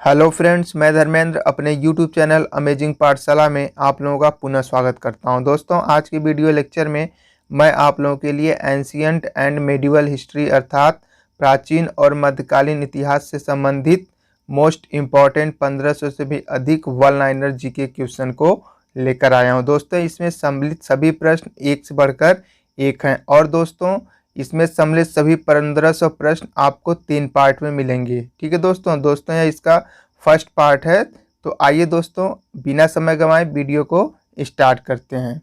Hello friends, मैं धर्मेंद्र अपने YouTube channel amazing पाठशाला में आप लोगों का पुनः स्वागत करता हूं। दोस्तों, आज की वीडियो लेक्चर में मैं आप लोगों के लिए एंशियंट एंड मेडिवल हिस्ट्री अर्थात प्राचीन और मध्यकालीन इतिहास से संबंधित मोस्ट इम्पॉर्टेंट 1500 से भी अधिक वन लाइनर जीके क्वेश्चन को लेकर आया हूँ। दोस्तों, इसमें सम्मिलित सभी प्रश्न एक से बढ़कर एक हैं और दोस्तों इसमें सम्मिलित सभी 1500 प्रश्न आपको 3 पार्ट में मिलेंगे। ठीक है दोस्तों, यह इसका फर्स्ट पार्ट है। तो आइए दोस्तों, बिना समय गंवाए वीडियो को स्टार्ट करते हैं।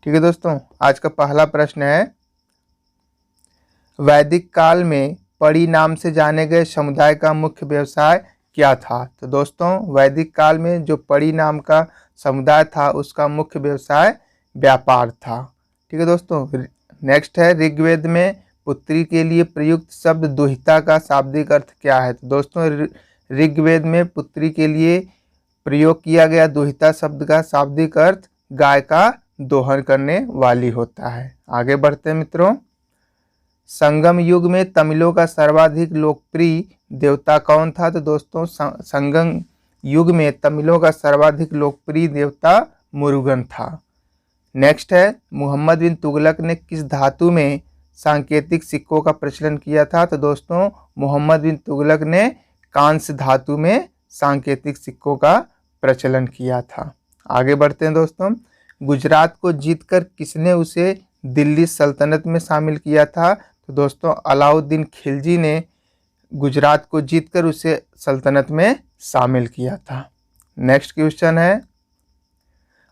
ठीक है दोस्तों, आज का पहला प्रश्न है, वैदिक काल में पड़ी नाम से जाने गए समुदाय का मुख्य व्यवसाय क्या था? तो दोस्तों, वैदिक काल में जो पड़ी नाम का समुदाय था उसका मुख्य व्यवसाय व्यापार था। ठीक है दोस्तों, नेक्स्ट है, ऋग्वेद में पुत्री के लिए प्रयुक्त शब्द दुहिता का शाब्दिक अर्थ क्या है? तो दोस्तों, ऋग्वेद में पुत्री के लिए प्रयोग किया गया दुहिता शब्द का शाब्दिक अर्थ गाय का दोहन करने वाली होता है। आगे बढ़ते हैं मित्रों, संगम युग में तमिलों का सर्वाधिक लोकप्रिय देवता कौन था? तो दोस्तों, संगम युग में तमिलों का सर्वाधिक लोकप्रिय देवता मुरुगन था। नेक्स्ट है, मोहम्मद बिन तुगलक ने किस धातु में सांकेतिक सिक्कों का प्रचलन किया था? तो दोस्तों, मोहम्मद बिन तुगलक ने कांस्य धातु में सांकेतिक सिक्कों का प्रचलन किया था। आगे बढ़ते हैं दोस्तों, गुजरात को जीतकर किसने उसे दिल्ली सल्तनत में शामिल किया था? तो दोस्तों, अलाउद्दीन खिलजी ने गुजरात को जीतकर उसे सल्तनत में शामिल किया था। नेक्स्ट क्वेश्चन है,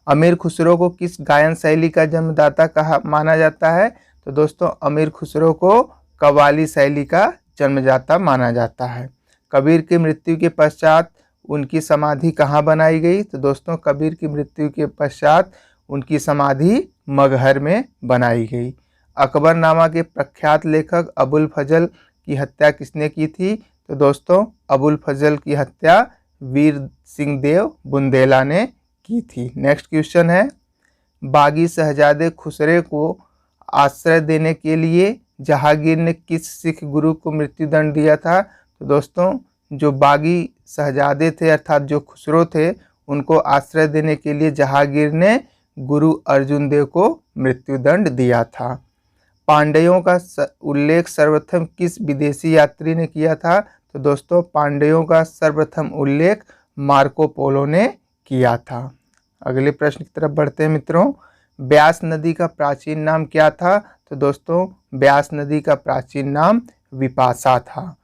अमीर खुसरो को किस गायन शैली का जन्मदाता कहा माना जाता है? तो दोस्तों, अमीर खुसरो को कव्वाली शैली का जन्मदाता माना जाता है। कबीर की मृत्यु के पश्चात उनकी समाधि कहाँ बनाई गई? तो दोस्तों, कबीर की मृत्यु के पश्चात उनकी समाधि मगहर में बनाई गई। अकबरनामा के प्रख्यात लेखक अबुल फजल की हत्या किसने की थी? तो दोस्तों, अबुल फजल की हत्या वीर सिंह देव बुंदेला ने की थी। नेक्स्ट क्वेश्चन है, बागी शहजादे खुसरे को आश्रय देने के लिए जहांगीर ने किस सिख गुरु को मृत्युदंड दिया था? तो दोस्तों, जो बागी शहजादे थे अर्थात जो खुसरो थे उनको आश्रय देने के लिए जहांगीर ने गुरु अर्जुन देव को मृत्युदंड दिया था। पांड्यों का उल्लेख सर्वप्रथम किस विदेशी यात्री ने किया था? तो दोस्तों, पांड्यों का सर्वप्रथम उल्लेख मार्को पोलो ने किया था। अगले प्रश्न की तरफ बढ़ते हैं मित्रों, ब्यास नदी का प्राचीन नाम क्या था? तो दोस्तों, ब्यास नदी का प्राचीन नाम विपाशा था।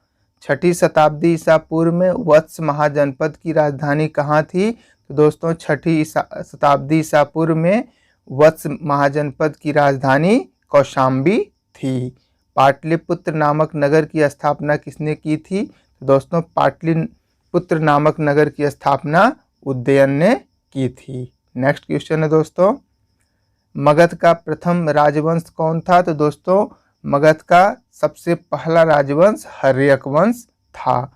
6ठी शताब्दी ईसा पूर्व में वत्स महाजनपद की राजधानी कहाँ थी? तो दोस्तों, 6ठी शताब्दी ईसा पूर्व में वत्स महाजनपद की राजधानी कौशाम्बी थी। पाटलिपुत्र नामक नगर की स्थापना किसने की थी? तो दोस्तों, पाटलिपुत्र नामक नगर की स्थापना उदयन ने की थी। नेक्स्ट क्वेश्चन है दोस्तों, मगध का प्रथम राजवंश कौन था? तो दोस्तों, मगध का सबसे पहला राजवंश हर्यक वंश था।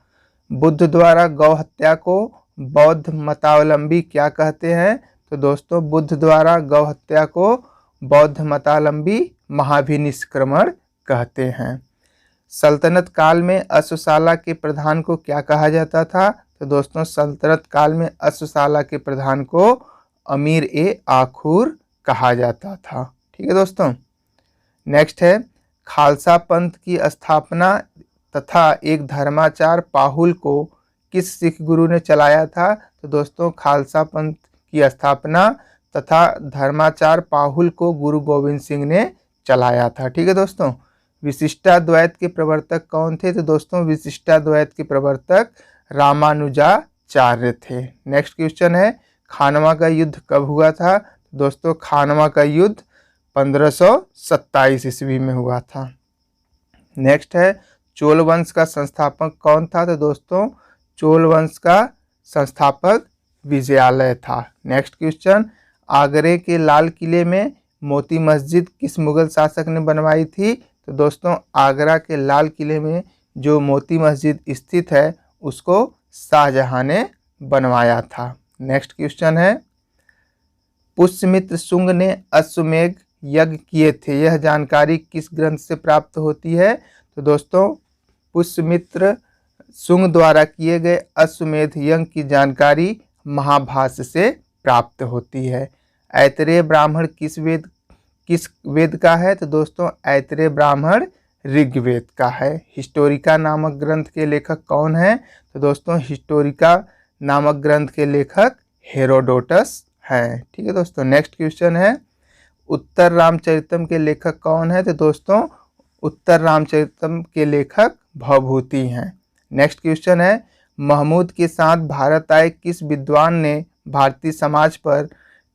बुद्ध द्वारा गौ हत्या को बौद्ध मतावलंबी क्या कहते हैं? तो दोस्तों, बुद्ध द्वारा गौ हत्या को बौद्ध मतावलंबी महाभिनिष्क्रमण कहते हैं। सल्तनत काल में अश्वशाला के प्रधान को क्या कहा जाता था? तो दोस्तों, सल्तनत काल में अश्वशाला के प्रधान को अमीर ए आखूर कहा जाता था। ठीक है दोस्तों, नेक्स्ट है, खालसा पंथ की स्थापना तथा एक धर्माचार पाहुल को किस सिख गुरु ने चलाया था? तो दोस्तों, खालसा पंथ की स्थापना तथा धर्माचार पाहुल को गुरु गोविंद सिंह ने चलाया था। ठीक है दोस्तों, विशिष्टाद्वैत के प्रवर्तक कौन थे? तो दोस्तों, विशिष्टाद्वैत के प्रवर्तक रामानुजाचार्य थे। नेक्स्ट क्वेश्चन है, खानवा का युद्ध कब हुआ था? दोस्तों, खानवा का युद्ध 1527 ईस्वी में हुआ था। नेक्स्ट है, चोल वंश का संस्थापक कौन था? तो दोस्तों, चोल वंश का संस्थापक विजयालय था। नेक्स्ट क्वेश्चन, आगरे के लाल किले में मोती मस्जिद किस मुगल शासक ने बनवाई थी? तो दोस्तों, आगरा के लाल किले में जो मोती मस्जिद स्थित है उसको शाहजहां ने बनवाया था। नेक्स्ट क्वेश्चन है, पुष्यमित्र शुंग ने अश्वमेध यज्ञ किए थे, यह जानकारी किस ग्रंथ से प्राप्त होती है? तो दोस्तों, पुष्यमित्र शुंग द्वारा किए गए अश्वमेध यज्ञ की जानकारी महाभाष्य से प्राप्त होती है। ऐतरेय ब्राह्मण किस वेद का है? तो दोस्तों ऐतरेय ब्राह्मण ऋग्वेद का है। हिस्टोरिका नामक ग्रंथ के लेखक कौन है? तो दोस्तों हिस्टोरिका नामक ग्रंथ के लेखक हेरोडोटस हैं। ठीक है दोस्तों। नेक्स्ट क्वेश्चन है, उत्तर रामचरितम के लेखक कौन है? तो दोस्तों उत्तर रामचरितम के लेखक भवभूति हैं। नेक्स्ट क्वेश्चन है, महमूद के साथ भारत आए किस विद्वान ने भारतीय समाज पर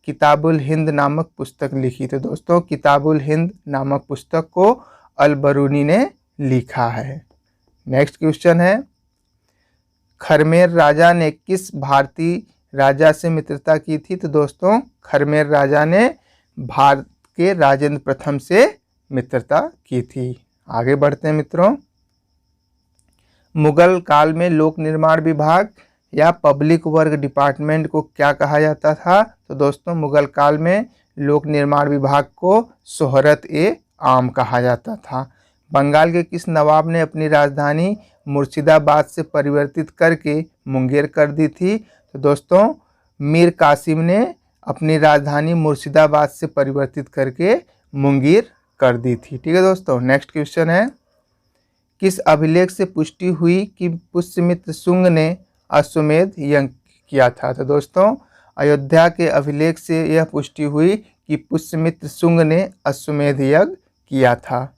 किताबुल हिंद नामक पुस्तक लिखी? तो दोस्तों किताबुल हिंद नामक पुस्तक को अल-बरूनी ने लिखा है। नेक्स्ट क्वेश्चन है, खरमेर राजा ने किस भारतीय राजा से मित्रता की थी? तो दोस्तों खरमेर राजा ने भारत के राजेंद्र प्रथम से मित्रता की थी। आगे बढ़ते हैं मित्रों। मुगल काल में लोक निर्माण विभाग या पब्लिक वर्क डिपार्टमेंट को क्या कहा जाता था? तो दोस्तों मुगल काल में लोक निर्माण विभाग को शोहरत ए आम कहा जाता था। बंगाल के किस नवाब ने अपनी राजधानी मुर्शिदाबाद से परिवर्तित करके मुंगेर कर दी थी? तो दोस्तों मीर कासिम ने अपनी राजधानी मुर्शिदाबाद से परिवर्तित करके मुंगेर कर दी थी। ठीक है दोस्तों। नेक्स्ट क्वेश्चन है, किस अभिलेख से पुष्टि हुई कि पुष्यमित्र शुंग ने अश्वमेध यज्ञ किया था? तो दोस्तों अयोध्या के अभिलेख से यह पुष्टि हुई कि पुष्यमित्र शुंग ने अश्वमेध यज्ञ किया था।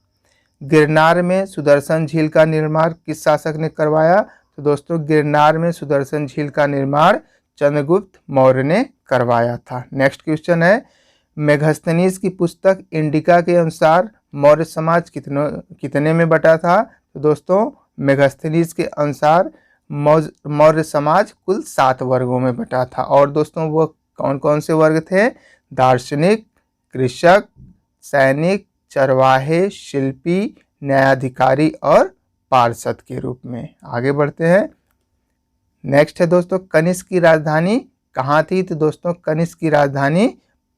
गिरनार में सुदर्शन झील का निर्माण किस शासक ने करवाया? तो दोस्तों गिरनार में सुदर्शन झील का निर्माण चंद्रगुप्त मौर्य ने करवाया था। नेक्स्ट क्वेश्चन है, मेगस्थनीज की पुस्तक इंडिका के अनुसार मौर्य समाज कितने में बटा था? तो दोस्तों मेगस्थनीज के अनुसार मौर्य समाज कुल 7 वर्गों में बटा था। और दोस्तों वो कौन कौन से वर्ग थे? दार्शनिक, कृषक, सैनिक, चरवाहे, शिल्पी, न्यायाधिकारी और पार्षद के रूप में। आगे बढ़ते हैं। नेक्स्ट है दोस्तों, कनिष्क की राजधानी कहाँ थी? तो दोस्तों कनिष्क की राजधानी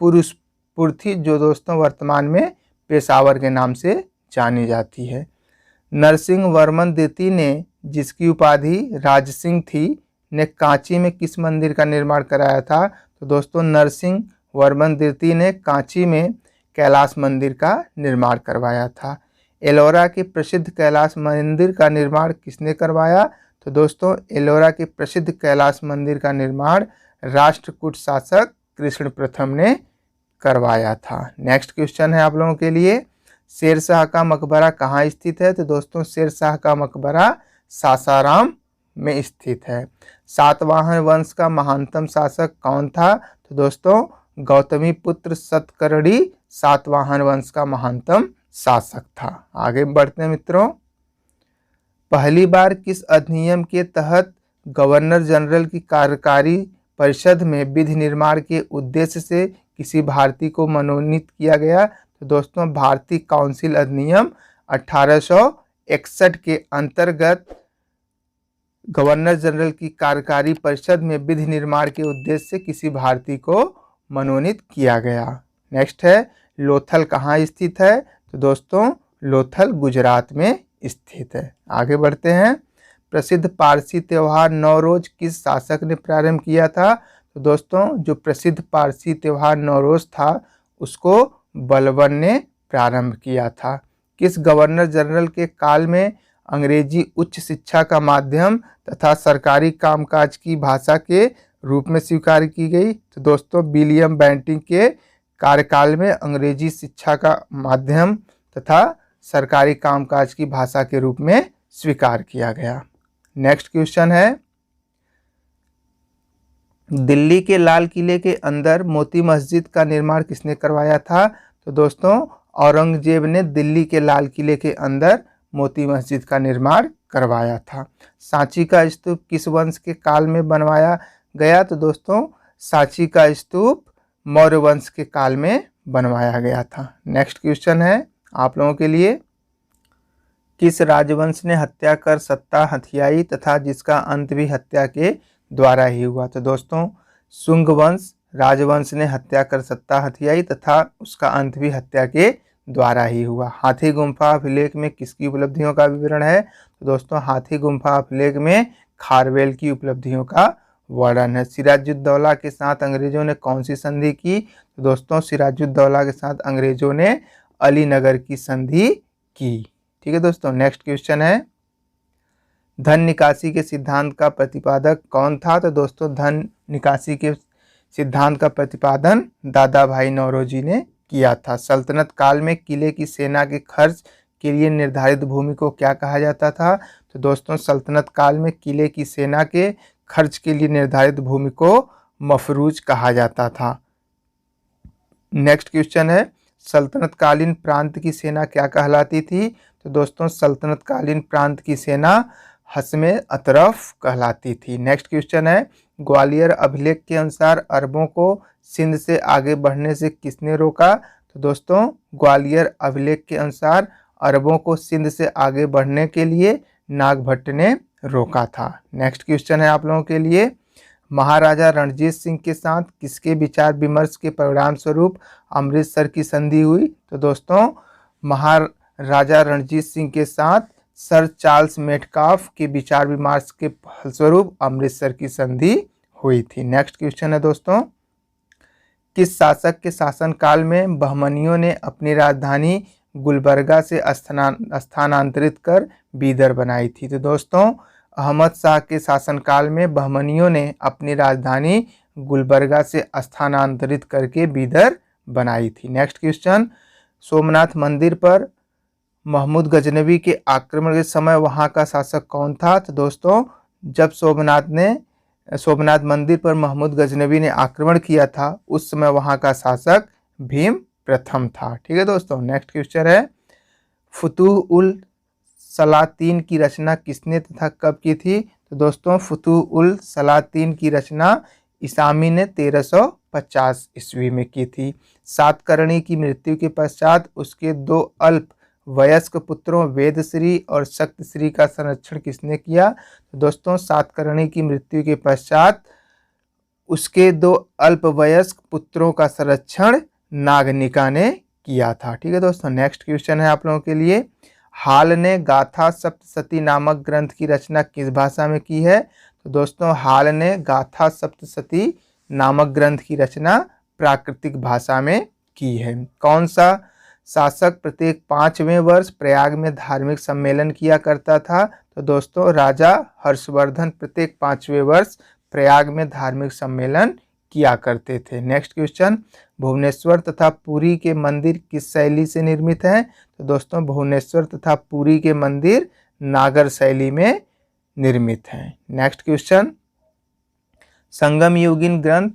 पुरुषपुर थी, जो दोस्तों वर्तमान में पेशावर के नाम से जानी जाती है। नरसिंह वर्मन द्वितीय ने, जिसकी उपाधि राजसिंह थी, ने कांची में किस मंदिर का निर्माण कराया था? तो दोस्तों नरसिंह वर्मन द्वितीय ने कांची में कैलाश मंदिर का निर्माण करवाया था। एलोरा के प्रसिद्ध कैलाश मंदिर का निर्माण किसने करवाया? तो दोस्तों एलोरा के प्रसिद्ध कैलाश मंदिर का निर्माण राष्ट्रकूट शासक कृष्ण प्रथम ने करवाया था। नेक्स्ट क्वेश्चन है आप लोगों के लिए, शेरशाह का मकबरा कहाँ स्थित है? तो दोस्तों शेरशाह का मकबरा सासाराम में स्थित है। सातवाहन वंश का महानतम शासक कौन था? तो दोस्तों गौतमी पुत्र सतकर्णी सातवाहन वंश का महानतम शासक था। आगे बढ़ते हैं मित्रों। पहली बार किस अधिनियम के तहत गवर्नर जनरल की कार्यकारी परिषद में विधि निर्माण के उद्देश्य से किसी भारतीय को मनोनीत किया गया? तो दोस्तों भारतीय काउंसिल अधिनियम 1861 के अंतर्गत गवर्नर जनरल की कार्यकारी परिषद में विधि निर्माण के उद्देश्य से किसी भारतीय को मनोनीत किया गया। नेक्स्ट है, लोथल कहाँ स्थित है? तो दोस्तों लोथल गुजरात में स्थित है। आगे बढ़ते हैं। प्रसिद्ध पारसी त्यौहार नौरोज किस शासक ने प्रारंभ किया था? तो दोस्तों जो प्रसिद्ध पारसी त्यौहार नौरोज था उसको बलबन ने प्रारंभ किया था। किस गवर्नर जनरल के काल में अंग्रेजी उच्च शिक्षा का माध्यम तथा सरकारी कामकाज की भाषा के रूप में स्वीकार की गई? तो दोस्तों विलियम बेंटिंक के कार्यकाल में अंग्रेजी शिक्षा का माध्यम तथा सरकारी कामकाज की भाषा के रूप में स्वीकार किया गया। नेक्स्ट क्वेश्चन है, दिल्ली के लाल किले के अंदर मोती मस्जिद का निर्माण किसने करवाया था? तो दोस्तों औरंगजेब ने दिल्ली के लाल किले के अंदर मोती मस्जिद का निर्माण करवाया था। सांची का स्तूप किस वंश के काल में बनवाया गया? तो दोस्तों सांची का स्तूप मौर्य वंश के काल में बनवाया गया था। नेक्स्ट क्वेश्चन है आप लोगों के लिए, किस राजवंश ने हत्या कर सत्ता हथियाई तथा जिसका अंत भी हत्या के द्वारा ही हुआ? तो दोस्तों शुंग वंश राजवंश ने हत्या कर सत्ता हथियाई तथा उसका अंत भी हत्या के द्वारा ही हुआ। हाथी गुम्फा अभिलेख में किसकी उपलब्धियों का विवरण है? तो दोस्तों हाथी गुम्फा अभिलेख में खारवेल की उपलब्धियों का वर्णन है। सिराजुद्दौला के साथ अंग्रेजों ने कौन सी संधि की? तो दोस्तों सिराजुद्दौला के साथ अंग्रेजों ने अलीनगर की संधि की। ठीक है दोस्तों, नेक्स्ट क्वेश्चन है, धन निकासी के सिद्धांत का प्रतिपादक कौन था? तो दोस्तों धन निकासी के सिद्धांत का प्रतिपादन दादा भाई नौरोजी ने किया था। सल्तनत काल में किले की सेना के खर्च के लिए निर्धारित भूमि को क्या कहा जाता था? तो दोस्तों सल्तनत काल में किले की सेना के खर्च के लिए निर्धारित भूमि को मफरूज कहा जाता था। नेक्स्ट क्वेश्चन है, सल्तनत कालीन प्रांत की सेना क्या कहलाती थी? तो दोस्तों सल्तनत कालीन प्रांत की सेना हस्मे अतरफ कहलाती थी। नेक्स्ट क्वेश्चन है, ग्वालियर अभिलेख के अनुसार अरबों को सिंध से आगे बढ़ने से किसने रोका? तो दोस्तों ग्वालियर अभिलेख के अनुसार अरबों को सिंध से आगे बढ़ने के लिए नागभट्ट ने रोका था। नेक्स्ट क्वेश्चन है आप लोगों के लिए, महाराजा रणजीत सिंह के साथ किसके विचार विमर्श के परिणाम स्वरूप अमृतसर की संधि हुई? तो दोस्तों महाराजा रणजीत सिंह के साथ सर चार्ल्स मेटकाफ के विचार विमर्श के फलस्वरूप अमृतसर की संधि हुई थी। नेक्स्ट क्वेश्चन है दोस्तों, किस शासक के शासनकाल में बहमनियों ने अपनी राजधानी गुलबर्गा से स्थानांतरित कर बीदर बनाई थी? तो दोस्तों अहमद शाह के शासनकाल में बहमनियों ने अपनी राजधानी गुलबर्गा से स्थानांतरित करके बीदर बनाई थी। नेक्स्ट क्वेश्चन, सोमनाथ मंदिर पर महमूद गजनवी के आक्रमण के समय वहां का शासक कौन था? तो दोस्तों जब सोमनाथ मंदिर पर महमूद गजनवी ने आक्रमण किया था उस समय वहां का शासक भीम प्रथम था। ठीक है दोस्तों, नेक्स्ट क्वेश्चन है, फुतूह उल सलातीन की रचना किसने तथा कब की थी? तो दोस्तों फुतूह उल सलातीन की रचना ईसामी ने 1350 ईस्वी में की थी। सातकर्णी की मृत्यु के पश्चात उसके दो अल्प वयस्क पुत्रों वेदश्री और शक्तश्री का संरक्षण किसने किया? तो दोस्तों सातकर्णी की मृत्यु के पश्चात उसके दो अल्पवयस्क पुत्रों का संरक्षण नागनिका ने किया था। ठीक है दोस्तों, नेक्स्ट क्वेश्चन है आप लोगों के लिए, हाल ने गाथा सप्तशती नामक ग्रंथ की रचना किस भाषा में की है? तो दोस्तों हाल ने गाथा सप्तशती नामक ग्रंथ की रचना प्राकृतिक भाषा में की है। कौन सा शासक प्रत्येक 5वें वर्ष प्रयाग में धार्मिक सम्मेलन किया करता था? तो दोस्तों राजा हर्षवर्धन प्रत्येक 5वें वर्ष प्रयाग में धार्मिक सम्मेलन किया करते थे। नेक्स्ट क्वेश्चन, भुवनेश्वर तथा पुरी के मंदिर किस शैली से निर्मित हैं? तो दोस्तों भुवनेश्वर तथा पुरी के मंदिर नागर शैली में निर्मित हैं। नेक्स्ट क्वेश्चन, संगम युगीन ग्रंथ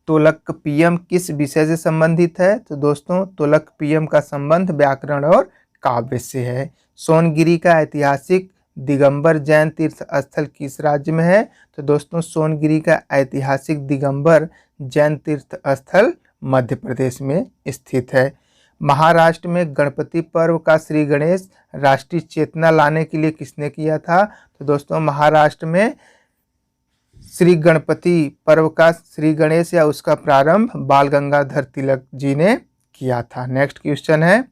तोलकपियम किस विषय से संबंधित है? तो दोस्तों तोलकपियम का संबंध व्याकरण और काव्य से है। सोनगिरी का ऐतिहासिक दिगंबर जैन तीर्थ स्थल किस राज्य में है? तो दोस्तों सोनगिरी का ऐतिहासिक दिगंबर जैन तीर्थ स्थल मध्य प्रदेश में स्थित है। महाराष्ट्र में गणपति पर्व का श्री गणेश राष्ट्रीय चेतना लाने के लिए किसने किया था? तो दोस्तों महाराष्ट्र में श्री गणपति पर्व का श्री गणेश या उसका प्रारंभ बाल गंगाधर तिलक जी ने किया था। नेक्स्ट क्वेश्चन है,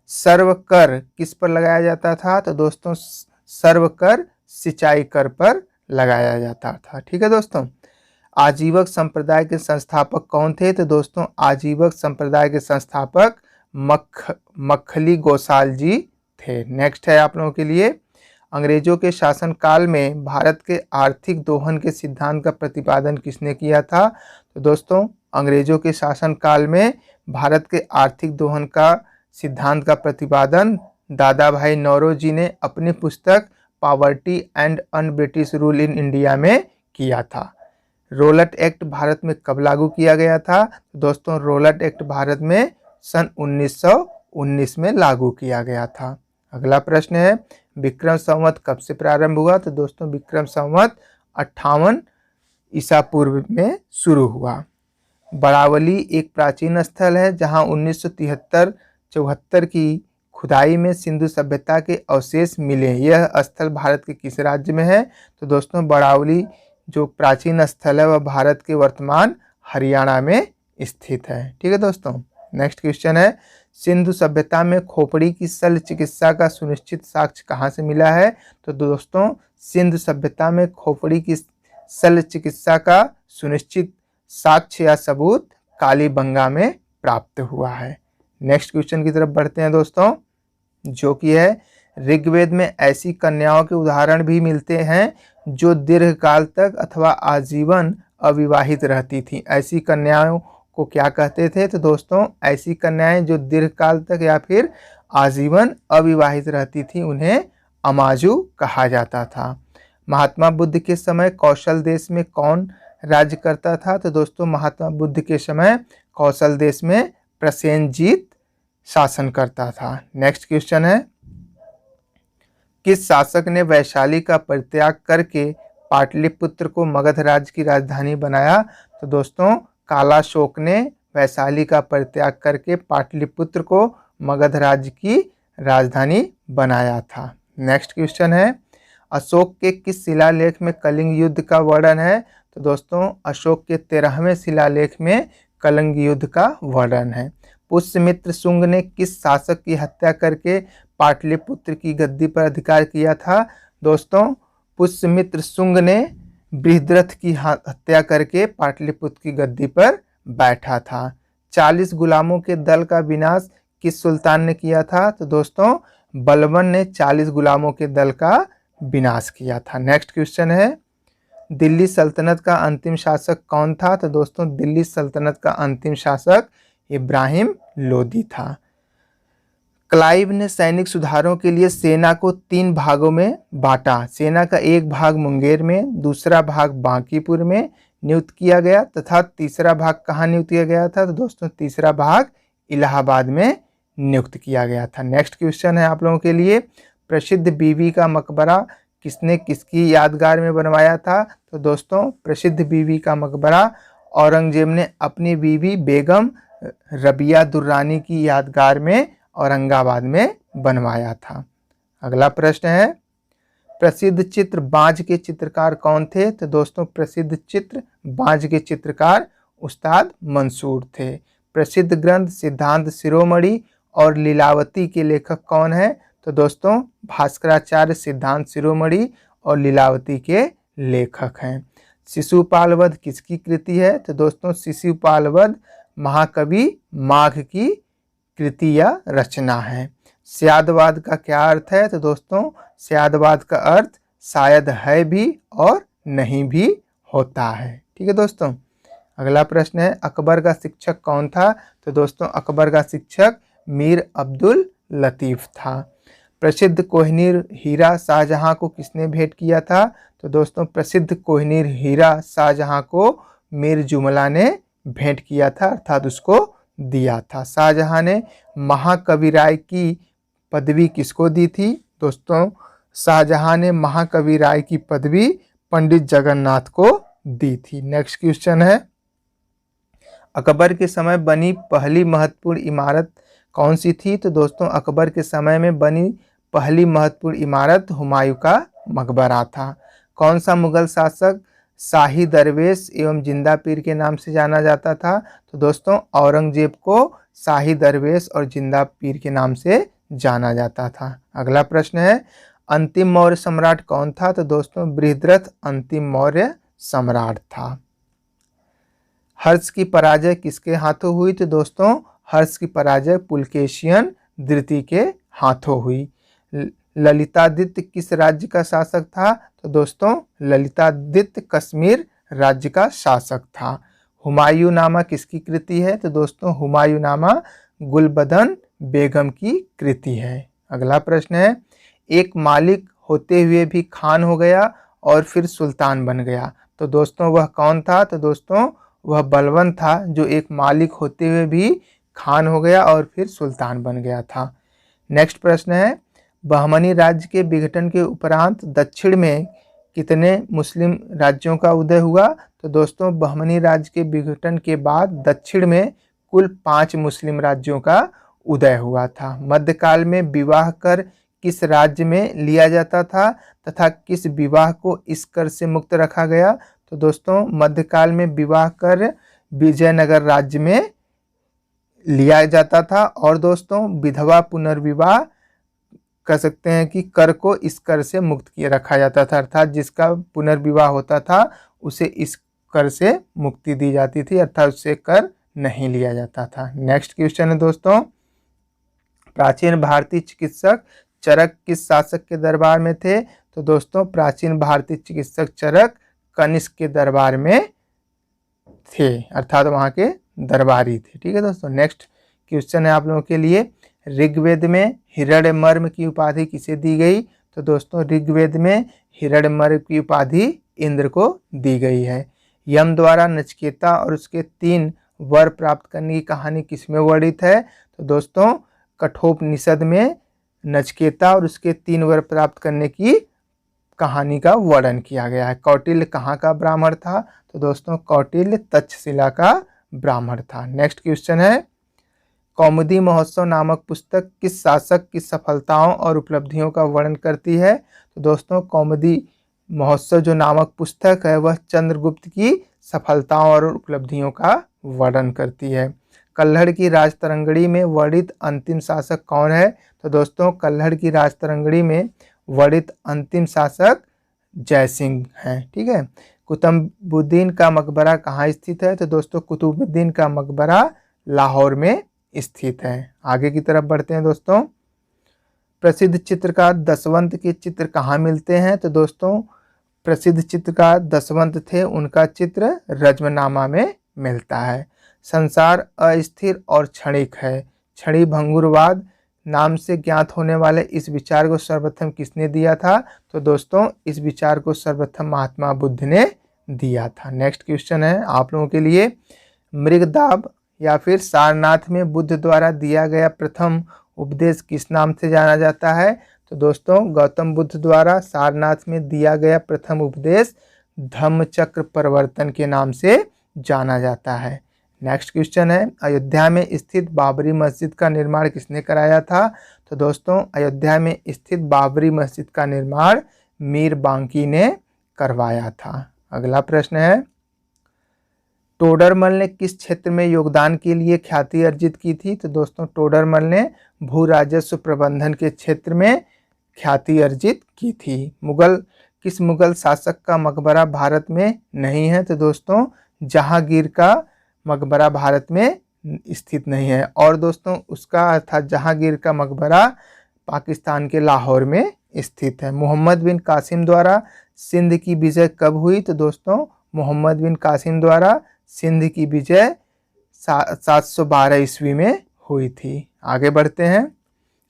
सर्व कर किस पर लगाया जाता था? तो दोस्तों सर्व कर सिंचाई कर पर लगाया जाता था। ठीक है दोस्तों, आजीवक संप्रदाय के संस्थापक कौन थे? तो दोस्तों आजीवक संप्रदाय के संस्थापक मक्खली गोसाल जी थे। नेक्स्ट है आप लोगों के लिए, अंग्रेजों के शासनकाल में भारत के आर्थिक दोहन के सिद्धांत का प्रतिपादन किसने किया था? तो दोस्तों अंग्रेजों के शासनकाल में भारत के आर्थिक दोहन का सिद्धांत का प्रतिपादन दादा भाई नौरोजी ने अपनी पुस्तक poverty and un British rule in India में किया था। रोलट एक्ट भारत में कब लागू किया गया था? दोस्तों रोलट एक्ट भारत में सन 1919 में लागू किया गया था। अगला प्रश्न है, विक्रम संवत कब से प्रारंभ हुआ? तो दोस्तों विक्रम संवत 58 ईसा पूर्व में शुरू हुआ। बड़ावली एक प्राचीन स्थल है जहां 1973-74 की खुदाई में सिंधु सभ्यता के अवशेष मिले। यह स्थल भारत के किस राज्य में है? तो दोस्तों बड़ावली जो प्राचीन स्थल है वह भारत के वर्तमान हरियाणा में स्थित है। ठीक है दोस्तों, नेक्स्ट क्वेश्चन है, सिंधु सभ्यता में खोपड़ी की शल्य चिकित्सा का सुनिश्चित साक्ष्य कहाँ से मिला है? तो दोस्तों सिंधु सभ्यता में खोपड़ी की शल्य चिकित्सा का सुनिश्चित साक्ष्य या सबूत कालीबंगा में प्राप्त हुआ है। नेक्स्ट क्वेश्चन की तरफ बढ़ते हैं दोस्तों, जो कि है ऋग्वेद में ऐसी कन्याओं के उदाहरण भी मिलते हैं जो दीर्घकाल तक अथवा आजीवन अविवाहित रहती थी। ऐसी कन्याओं को क्या कहते थे? तो दोस्तों ऐसी कन्याएं जो दीर्घकाल तक या फिर आजीवन अविवाहित रहती थी उन्हें अमाजु कहा जाता था। महात्मा बुद्ध के समय कौशल देश में कौन राज्य करता था? तो दोस्तों महात्मा बुद्ध के समय कौशल देश में प्रसेनजीत शासन करता था। नेक्स्ट क्वेश्चन है, किस शासक ने वैशाली का परित्याग करके पाटलिपुत्र को मगध राज्य की राजधानी बनाया? तो दोस्तों कालाशोक ने वैशाली का परित्याग करके पाटलिपुत्र को मगध राज्य की राजधानी बनाया था। नेक्स्ट क्वेश्चन है, अशोक के किस शिलालेख में कलिंग युद्ध का वर्णन है? तो दोस्तों अशोक के 13वें शिलालेख में कलिंग युद्ध का वर्णन है। पुष्यमित्र शुंग ने किस शासक की हत्या करके पाटलिपुत्र की गद्दी पर अधिकार किया था? दोस्तों पुष्यमित्र शुंग ने बृहद्रथ की हत्या करके पाटलिपुत्र की गद्दी पर बैठा था। 40 गुलामों के दल का विनाश किस सुल्तान ने किया था? तो दोस्तों बलबन ने 40 गुलामों के दल का विनाश किया था। नेक्स्ट क्वेश्चन है, दिल्ली सल्तनत का अंतिम शासक कौन था? तो दोस्तों दिल्ली सल्तनत का अंतिम शासक इब्राहिम लोदी था। क्लाइव ने सैनिक सुधारों के लिए सेना को 3 भागों में बांटा। सेना का एक भाग मुंगेर में, दूसरा भाग बांकीपुर में नियुक्त किया गया तथा तीसरा भाग कहाँ नियुक्त किया गया था? तो दोस्तों तीसरा भाग इलाहाबाद में नियुक्त किया गया था। नेक्स्ट क्वेश्चन है आप लोगों के लिए, प्रसिद्ध बीवी का मकबरा किसने किसकी यादगार में बनवाया था? तो दोस्तों प्रसिद्ध बीवी का मकबरा औरंगजेब ने अपनी बीवी बेगम रबिया दुर्रानी की यादगार में औरंगाबाद में बनवाया था। अगला प्रश्न है, प्रसिद्ध चित्र बाज के चित्रकार कौन थे? तो दोस्तों प्रसिद्ध चित्र बाज के चित्रकार उस्ताद मंसूर थे। प्रसिद्ध ग्रंथ सिद्धांत शिरोमणि और लीलावती के लेखक कौन है? तो दोस्तों भास्कराचार्य सिद्धांत शिरोमणि और लीलावती के लेखक हैं। शिशुपाल वध किसकी कृति है? तो दोस्तों शिशुपाल वध महाकवि माघ की कृति या रचना है। स्यादवाद का क्या अर्थ है? तो दोस्तों स्यादवाद का अर्थ शायद है भी और नहीं भी होता है। ठीक है दोस्तों। अगला प्रश्न है, अकबर का शिक्षक कौन था? तो दोस्तों अकबर का शिक्षक मीर अब्दुल लतीफ था। प्रसिद्ध कोहिनूर हीरा शाहजहां को किसने भेंट किया था? तो दोस्तों प्रसिद्ध कोहिनूर हीरा शाहजहां को मीर जुमला ने भेंट किया था, अर्थात उसको दिया था। शाहजहां ने महाकविराय की पदवी किसको दी थी? दोस्तों शाहजहां ने महाकविराय की पदवी पंडित जगन्नाथ को दी थी। नेक्स्ट क्वेश्चन है, अकबर के समय बनी पहली महत्वपूर्ण इमारत कौन सी थी? तो दोस्तों अकबर के समय में बनी पहली महत्वपूर्ण इमारत हुमायूं का मकबरा था। कौन सा मुगल शासक शाही दरवेश एवं जिंदा पीर के नाम से जाना जाता था? तो दोस्तों औरंगजेब को शाही दरवेश और जिंदा पीर के नाम से जाना जाता था। अगला प्रश्न है, अंतिम मौर्य सम्राट कौन था? तो दोस्तों बृहद्रथ अंतिम मौर्य सम्राट था। हर्ष की पराजय किसके हाथों हुई? तो दोस्तों हर्ष की पराजय पुलकेशियन द्वितीय के हाथों हुई। ललितादित्य किस राज्य का शासक था? तो दोस्तों ललितादित्य कश्मीर राज्य का शासक था। हुमायूं नामा किसकी कृति है? तो दोस्तों हुमायूं नामा गुलबदन बेगम की कृति है। अगला प्रश्न है, एक मालिक होते हुए भी खान हो गया और फिर सुल्तान बन गया, तो दोस्तों वह कौन था? तो दोस्तों वह बलबन था, जो एक मालिक होते हुए भी खान हो गया और फिर सुल्तान बन गया था। नेक्स्ट प्रश्न है, बहमनी राज्य के विघटन के उपरांत दक्षिण में कितने मुस्लिम राज्यों का उदय हुआ? तो दोस्तों बहमनी राज्य के विघटन के बाद दक्षिण में कुल 5 मुस्लिम राज्यों का उदय हुआ था। मध्यकाल में विवाह कर किस राज्य में लिया जाता था तथा किस विवाह को इस कर से मुक्त रखा गया? तो दोस्तों मध्यकाल में विवाह कर विजयनगर राज्य में लिया जाता था। और दोस्तों विधवा पुनर्विवाह कह सकते हैं कि कर को इस कर से मुक्त किए रखा जाता था, अर्थात जिसका पुनर्विवाह होता था उसे इस कर से मुक्ति दी जाती थी, अर्थात उससे कर नहीं लिया जाता था। नेक्स्ट क्वेश्चन है दोस्तों, प्राचीन भारतीय चिकित्सक चरक किस शासक के दरबार में थे? तो दोस्तों प्राचीन भारतीय चिकित्सक चरक कनिष्क के दरबार में थे, अर्थात वहाँ के दरबारी थे। ठीक है दोस्तों। नेक्स्ट क्वेश्चन है आप लोगों के लिए, ऋग्वेद में हिरण्यमर्म की उपाधि किसे दी गई? तो दोस्तों ऋग्वेद में हिरण्यमर्म की उपाधि इंद्र को दी गई है। यम द्वारा नचिकेता और उसके 3 वर प्राप्त करने की कहानी किसमें वर्णित है? तो दोस्तों कठोपनिषद में नचिकेता और उसके 3 वर प्राप्त करने की कहानी का वर्णन किया गया है। कौटिल्य कहाँ का ब्राह्मण था? तो दोस्तों कौटिल्य तक्षशिला का ब्राह्मण था। नेक्स्ट क्वेश्चन है, कौमुदी महोत्सव नामक पुस्तक किस शासक की सफलताओं और उपलब्धियों का वर्णन करती है? तो दोस्तों कौमुदी महोत्सव जो नामक पुस्तक है वह चंद्रगुप्त की सफलताओं और उपलब्धियों का वर्णन करती है। कल्हड़ की राजतरंगड़ी में वर्णित अंतिम शासक कौन है? तो दोस्तों कल्हड़ की राजतरंगड़ी में वर्णित अंतिम शासक जयसिंह हैं। ठीक है। कुतुबुद्दीन का मकबरा कहाँ स्थित है? तो दोस्तों कुतुबुद्दीन का मकबरा लाहौर में स्थित है। आगे की तरफ बढ़ते हैं दोस्तों, प्रसिद्ध चित्रकार दशवंत के चित्र कहाँ मिलते हैं? तो दोस्तों प्रसिद्ध चित्रकार दशवंत थे, उनका चित्र रज्मनामा में मिलता है। संसार अस्थिर और क्षणिक है, क्षणिक भंगुरवाद नाम से ज्ञात होने वाले इस विचार को सर्वप्रथम किसने दिया था? तो दोस्तों इस विचार को सर्वप्रथम महात्मा बुद्ध ने दिया था। नेक्स्ट क्वेश्चन है आप लोगों के लिए, मृगदाब या फिर सारनाथ में बुद्ध द्वारा दिया गया प्रथम उपदेश किस नाम से जाना जाता है? तो दोस्तों गौतम बुद्ध द्वारा सारनाथ में दिया गया प्रथम उपदेश धम्मचक्र प्रवर्तन के नाम से जाना जाता है। नेक्स्ट क्वेश्चन है, अयोध्या में स्थित बाबरी मस्जिद का निर्माण किसने कराया था? तो दोस्तों अयोध्या में स्थित बाबरी मस्जिद का निर्माण मीर बांकी ने करवाया था। अगला प्रश्न है, टोडरमल ने किस क्षेत्र में योगदान के लिए ख्याति अर्जित की थी? तो दोस्तों टोडरमल ने भू राजस्व प्रबंधन के क्षेत्र में ख्याति अर्जित की थी। किस मुगल शासक का मकबरा भारत में नहीं है? तो दोस्तों जहांगीर का मकबरा भारत में स्थित नहीं है। और दोस्तों उसका अर्थात जहांगीर का मकबरा पाकिस्तान के लाहौर में स्थित है। मोहम्मद बिन कासिम द्वारा सिंध की विजय कब हुई? तो दोस्तों मोहम्मद बिन कासिम द्वारा सिंध की विजय 712 ईस्वी में हुई थी। आगे बढ़ते हैं,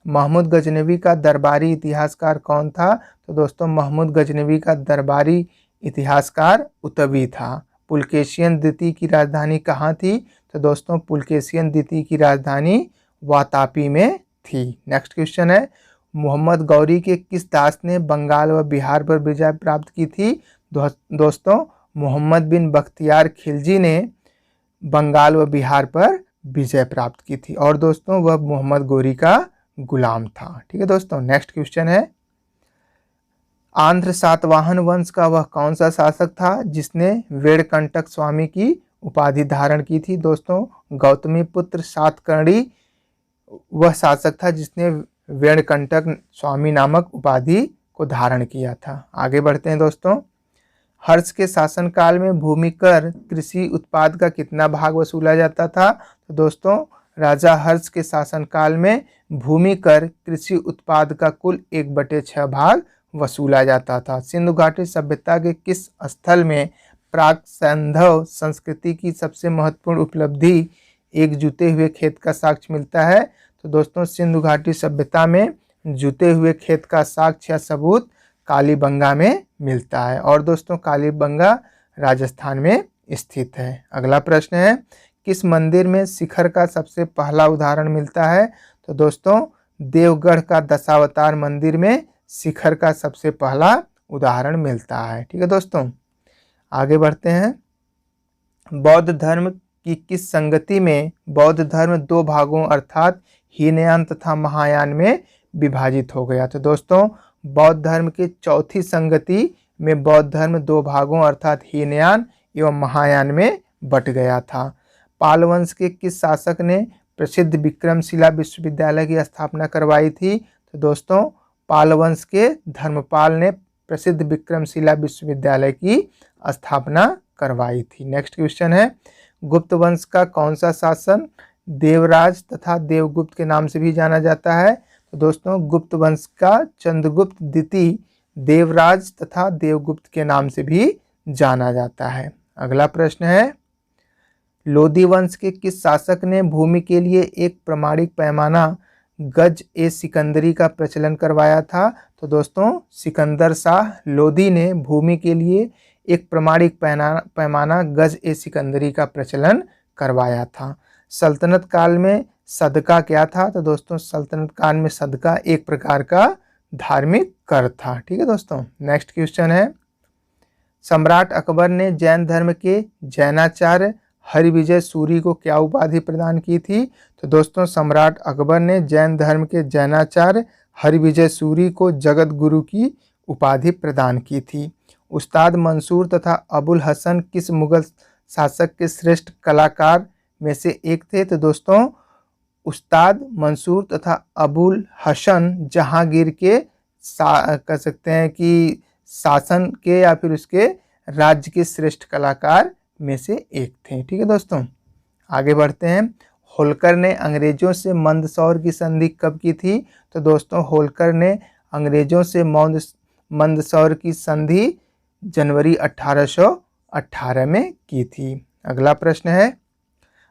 महमूद गजनवी का दरबारी इतिहासकार कौन था? तो दोस्तों महमूद गजनवी का दरबारी इतिहासकार उतवी था। पुलकेशियन द्वितीय की राजधानी कहाँ थी? तो दोस्तों पुलकेशियन द्वितीय की राजधानी वातापी में थी। नेक्स्ट क्वेश्चन है, मोहम्मद गौरी के किस दास ने बंगाल व बिहार पर विजय प्राप्त की थी? दोस्तों मोहम्मद बिन बख्तियार खिलजी ने बंगाल व बिहार पर विजय प्राप्त की थी। और दोस्तों वह मोहम्मद गौरी का गुलाम था। ठीक है दोस्तों। नेक्स्ट क्वेश्चन है, आंध्र सातवाहन वंश का वह कौन सा शासक था जिसने वेणकंटक स्वामी की उपाधि धारण की थी? दोस्तों गौतमी पुत्र सातकर्णी वह शासक था जिसने वेणकंटक स्वामी नामक उपाधि को धारण किया था। आगे बढ़ते हैं दोस्तों, हर्ष के शासनकाल में भूमि कर कृषि उत्पाद का कितना भाग वसूला जाता था? तो दोस्तों राजा हर्ष के शासनकाल में भूमि कर कृषि उत्पाद का कुल 1/6 भाग वसूला जाता था। सिंधु घाटी सभ्यता के किस स्थल में प्राक सैंधव संस्कृति की सबसे महत्वपूर्ण उपलब्धि एक जुते हुए खेत का साक्ष्य मिलता है? तो दोस्तों सिंधु घाटी सभ्यता में जुते हुए खेत का साक्ष्य या सबूत कालीबंगा में मिलता है। और दोस्तों कालीबंगा राजस्थान में स्थित है। अगला प्रश्न है, किस मंदिर में शिखर का सबसे पहला उदाहरण मिलता है? तो दोस्तों देवगढ़ का दशावतार मंदिर में शिखर का सबसे पहला उदाहरण मिलता है। ठीक है दोस्तों। आगे बढ़ते हैं, बौद्ध धर्म की किस संगति में बौद्ध धर्म 2 भागों अर्थात हीनयान तथा महायान में विभाजित हो गया? तो दोस्तों बौद्ध धर्म की चौथी संगति में बौद्ध धर्म 2 भागों अर्थात हीनयान एवं महायान में बट गया था। पाल वंश के किस शासक ने प्रसिद्ध विक्रमशिला विश्वविद्यालय की स्थापना करवाई थी? तो दोस्तों पाल वंश के धर्मपाल ने प्रसिद्ध विक्रमशिला विश्वविद्यालय की स्थापना करवाई थी। नेक्स्ट क्वेश्चन है, गुप्त वंश का कौन सा शासन देवराज तथा देवगुप्त के नाम से भी जाना जाता है? तो दोस्तों गुप्त वंश का चंद्रगुप्त द्वितीय देवराज तथा देवगुप्त के नाम से भी जाना जाता है। अगला प्रश्न है, लोदी वंश के किस शासक ने भूमि के लिए एक प्रमाणिक पैमाना गज ए सिकंदरी का प्रचलन करवाया था? तो दोस्तों सिकंदर शाह लोदी ने भूमि के लिए एक प्रमाणिक पैमाना गज ए सिकंदरी का प्रचलन करवाया था। सल्तनत काल में सदका क्या था? तो दोस्तों सल्तनत काल में सदका एक प्रकार का धार्मिक कर था। ठीक है दोस्तों। नेक्स्ट क्वेश्चन है, सम्राट अकबर ने जैन धर्म के जैनाचार्य हरिविजय सूरी को क्या उपाधि प्रदान की थी? तो दोस्तों सम्राट अकबर ने जैन धर्म के जैनाचार्य हरिविजय सूरी को जगत गुरु की उपाधि प्रदान की थी। उस्ताद मंसूर तथा अबुल हसन किस मुगल शासक के श्रेष्ठ कलाकार में से एक थे? तो दोस्तों उस्ताद मंसूर तथा अबुल हसन जहांगीर के कह सकते हैं कि शासन के या फिर उसके राज्य के श्रेष्ठ कलाकार में से एक थे। ठीक है दोस्तों। आगे बढ़ते हैं, होलकर ने अंग्रेजों से मंदसौर की संधि कब की थी? तो दोस्तों होलकर ने अंग्रेजों से मंदसौर की संधि जनवरी 1818 में की थी। अगला प्रश्न है,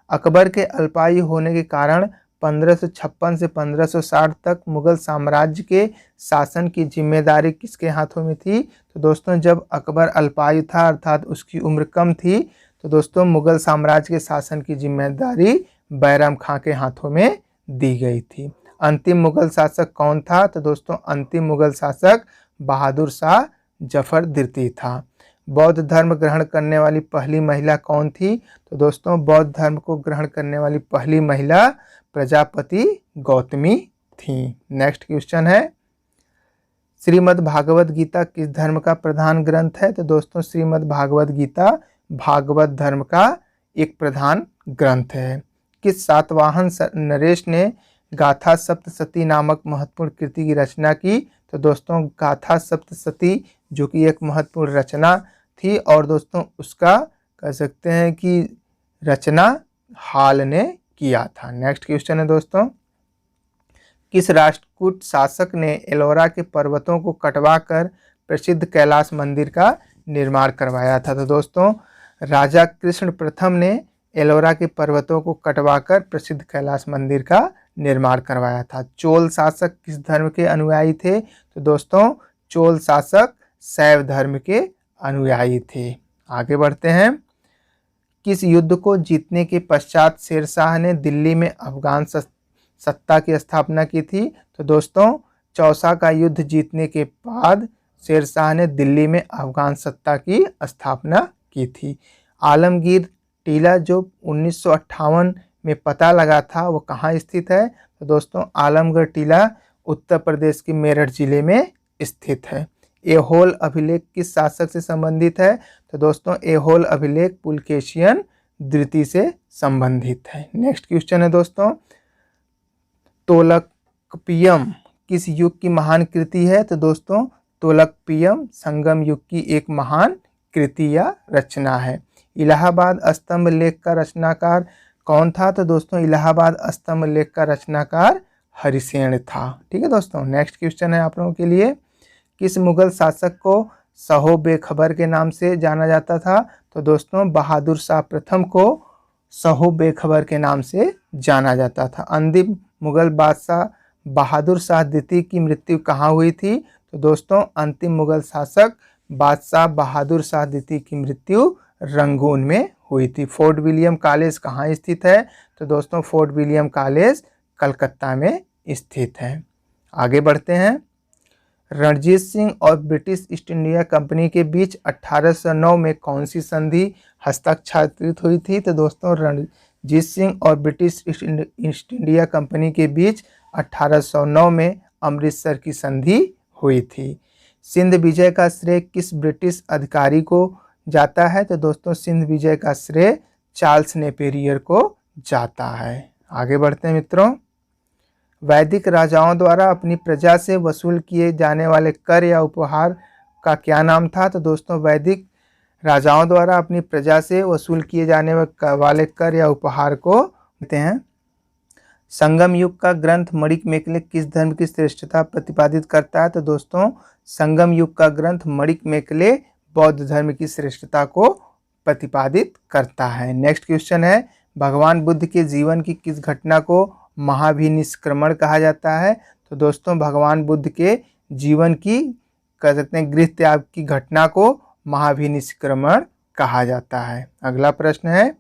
अकबर के अल्पायु होने के कारण 1556 से 1560 तक मुगल साम्राज्य के शासन की जिम्मेदारी किसके हाथों में थी? तो दोस्तों जब अकबर अल्पायु था अर्थात उसकी उम्र कम थी तो दोस्तों मुगल साम्राज्य के शासन की जिम्मेदारी बैरम खां के हाथों में दी गई थी। अंतिम मुगल शासक कौन था? तो दोस्तों अंतिम मुगल शासक बहादुर शाह जफर द्वितीय था। बौद्ध धर्म ग्रहण करने वाली पहली महिला कौन थी? तो दोस्तों बौद्ध धर्म को ग्रहण करने वाली पहली महिला प्रजापति गौतमी थी। नेक्स्ट क्वेश्चन है, श्रीमद् भागवत गीता किस धर्म का प्रधान ग्रंथ है? तो दोस्तों श्रीमद् भागवत गीता भागवत धर्म का एक प्रधान ग्रंथ है। किस सातवाहन नरेश ने गाथा सप्तशती नामक महत्वपूर्ण कृति की रचना की? तो दोस्तों गाथा सप्तशती जो कि एक महत्वपूर्ण रचना थी और दोस्तों उसका कह सकते हैं कि रचना हाल ने किया था। नेक्स्ट क्वेश्चन है दोस्तों, किस राष्ट्रकूट शासक ने एलोरा के पर्वतों को कटवाकर प्रसिद्ध कैलाश मंदिर का निर्माण करवाया था? तो दोस्तों राजा कृष्ण प्रथम ने एलोरा के पर्वतों को कटवाकर प्रसिद्ध कैलाश मंदिर का निर्माण करवाया था। चोल शासक किस धर्म के अनुयायी थे? तो दोस्तों चोल शासक शैव धर्म के अनुयायी थे। आगे बढ़ते हैं, किस युद्ध को जीतने के पश्चात शेरशाह ने दिल्ली में अफगान सत्ता की स्थापना की थी? तो दोस्तों चौसा का युद्ध जीतने के बाद शेरशाह ने दिल्ली में अफगान सत्ता की स्थापना की थी। आलमगीर टीला जो 1958 में पता लगा था वो कहाँ स्थित है? तो दोस्तों आलमगीर टीला उत्तर प्रदेश के मेरठ जिले में स्थित है। एहोल अभिलेख किस शासक से संबंधित है? तो दोस्तों एहोल अभिलेख पुलकेशियन द्वितीय से संबंधित है। नेक्स्ट क्वेश्चन है दोस्तों, तोलकपियम किस युग की महान कृति है? तो दोस्तों तोलकपियम संगम युग की एक महान कृति या रचना है। इलाहाबाद स्तंभ लेख का रचनाकार कौन था? तो दोस्तों इलाहाबाद स्तंभ लेख का रचनाकार हरिसेन था। ठीक है दोस्तों। नेक्स्ट क्वेश्चन है आप लोगों के लिए, किस मुगल शासक को सहो बेखबर के नाम से जाना जाता था? तो दोस्तों बहादुर शाह प्रथम को सहो बेखबर के नाम से जाना जाता था। अंतिम मुगल बादशाह बहादुर शाह द्वितीय की मृत्यु कहाँ हुई थी? तो दोस्तों अंतिम मुगल शासक बादशाह बहादुर शाह द्वितीय की मृत्यु रंगून में हुई थी। फोर्ट विलियम कॉलेज कहाँ स्थित है? तो दोस्तों फोर्ट विलियम कॉलेज कलकत्ता में स्थित है। आगे बढ़ते हैं, रणजीत सिंह और ब्रिटिश ईस्ट इंडिया कंपनी के बीच 1809 में कौन सी संधि हस्ताक्षरित हुई थी? तो दोस्तों रणजीत सिंह और ब्रिटिश ईस्ट इंडिया कंपनी के बीच 1809 में अमृतसर की संधि हुई थी। सिंध विजय का श्रेय किस ब्रिटिश अधिकारी को जाता है? तो दोस्तों सिंध विजय का श्रेय चार्ल्स नेपियर को जाता है। आगे बढ़ते हैं मित्रों। वैदिक राजाओं द्वारा अपनी प्रजा से वसूल किए जाने वाले कर या उपहार का क्या नाम था? तो दोस्तों वैदिक राजाओं द्वारा अपनी प्रजा से वसूल किए जाने वाले कर या उपहार को कहते हैं। संगम युग का ग्रंथ मणिकमेखले किस धर्म की श्रेष्ठता प्रतिपादित करता है? तो दोस्तों संगम युग का ग्रंथ मणिकमेखले बौद्ध धर्म की श्रेष्ठता को प्रतिपादित करता है। नेक्स्ट क्वेश्चन है, भगवान बुद्ध के जीवन की किस घटना को महाभिनिष्क्रमण कहा जाता है? तो दोस्तों भगवान बुद्ध के जीवन की कह सकते हैं गृह त्याग की घटना को महाभिनिष्क्रमण कहा जाता है। अगला प्रश्न है,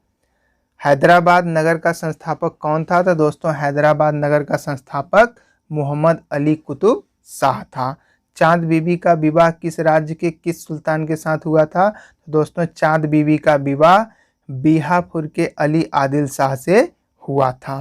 हैदराबाद नगर का संस्थापक कौन था? तो दोस्तों हैदराबाद नगर का संस्थापक मोहम्मद अली कुतुब शाह था। चांद बीबी का विवाह किस राज्य के किस सुल्तान के साथ हुआ था? तो दोस्तों चांद बीबी का विवाह बीहापुर के अली आदिल शाह से हुआ था।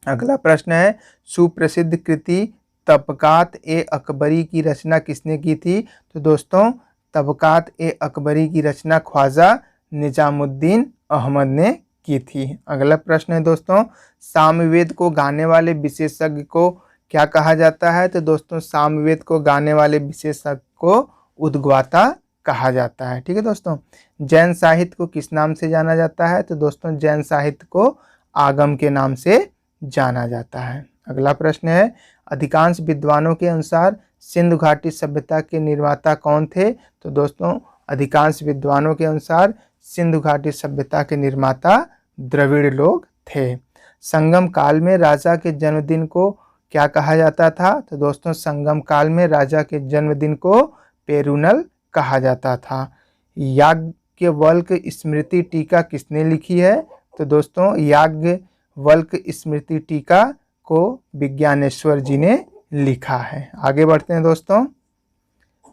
अगला प्रश्न है, सुप्रसिद्ध कृति तबकात ए अकबरी की रचना किसने की थी? तो दोस्तों तबकात ए अकबरी की रचना ख्वाजा निजामुद्दीन अहमद ने की थी। अगला प्रश्न है दोस्तों, सामवेद को गाने वाले विशेषज्ञ को क्या कहा जाता है? तो दोस्तों सामवेद को गाने वाले विशेषज्ञ को उद्गाता कहा जाता है। ठीक है दोस्तों। जैन साहित्य को किस नाम से जाना जाता है? तो दोस्तों जैन साहित्य को आगम के नाम से जाना जाता है। अगला प्रश्न है, अधिकांश विद्वानों के अनुसार सिंधु घाटी सभ्यता के निर्माता कौन थे? तो दोस्तों अधिकांश विद्वानों के अनुसार सिंधु घाटी सभ्यता के निर्माता द्रविड़ लोग थे। संगम काल में राजा के जन्मदिन को क्या कहा जाता था? तो दोस्तों संगम काल में राजा के जन्मदिन को पेरुनल कहा जाता था। याज्ञवल्क्य स्मृति टीका किसने लिखी है? तो दोस्तों याज्ञवल्क्य स्मृति टीका को विज्ञानेश्वर जी ने लिखा है। आगे बढ़ते हैं दोस्तों।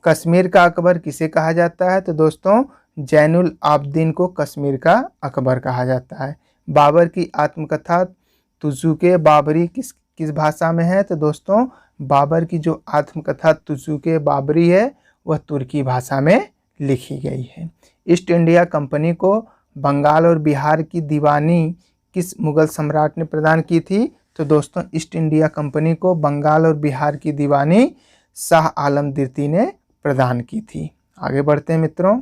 कश्मीर का अकबर किसे कहा जाता है? तो दोस्तों जैनुल आबदीन को कश्मीर का अकबर कहा जाता है। बाबर की आत्मकथा तुजुके बाबरी किस भाषा में है? तो दोस्तों बाबर की जो आत्मकथा तुजुके बाबरी है वह तुर्की भाषा में लिखी गई है। ईस्ट इंडिया कंपनी को बंगाल और बिहार की दीवानी किस मुगल सम्राट ने प्रदान की थी? तो दोस्तों ईस्ट इंडिया कंपनी को बंगाल और बिहार की दीवानी शाह आलम द्वितीय ने प्रदान की थी। आगे बढ़ते हैं मित्रों।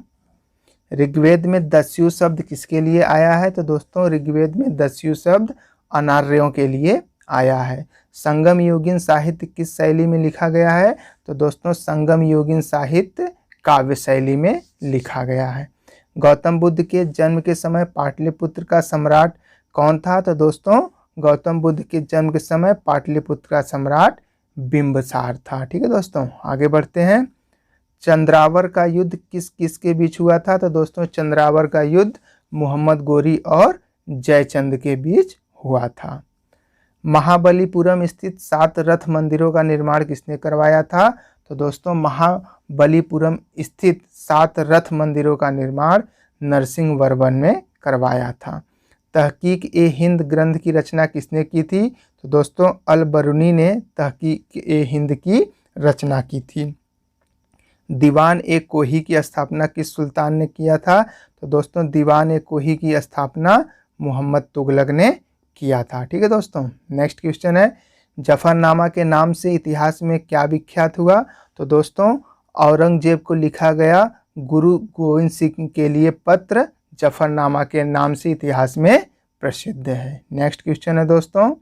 ऋग्वेद में दस्यु शब्द किसके लिए आया है? तो दोस्तों ऋग्वेद में दस्यु शब्द अनार्यों के लिए आया है। संगम योगिन साहित्य किस शैली में लिखा गया है? तो दोस्तों संगम योगिन साहित्य काव्य शैली में लिखा गया है। गौतम बुद्ध के जन्म के समय पाटलिपुत्र का सम्राट कौन था? तो दोस्तों गौतम बुद्ध के जन्म के समय पाटलिपुत्र का सम्राट बिंबिसार था। ठीक है दोस्तों। आगे बढ़ते हैं। चंद्रावर का युद्ध किस किस के बीच हुआ था? तो दोस्तों चंद्रावर का युद्ध मोहम्मद गोरी और जयचंद के बीच हुआ था। महाबलीपुरम स्थित 7 रथ मंदिरों का निर्माण किसने करवाया था? तो दोस्तों महाबलीपुरम स्थित 7 रथ मंदिरों का निर्माण नरसिंह वर्मन ने करवाया था। तहकीक ए हिंद ग्रंथ की रचना किसने की थी? तो दोस्तों अल बरूनी ने तहकीक ए हिंद की रचना की थी। दीवान ए कोही की स्थापना किस सुल्तान ने किया था? तो दोस्तों दीवान ए कोही की स्थापना मोहम्मद तुगलक ने किया था। ठीक है दोस्तों। नेक्स्ट क्वेश्चन है, जफरनामा के नाम से इतिहास में क्या विख्यात हुआ? तो दोस्तों औरंगजेब को लिखा गया गुरु गोविंद सिंह के लिए पत्र जफरनामा के नाम से इतिहास में प्रसिद्ध है। नेक्स्ट क्वेश्चन है दोस्तों,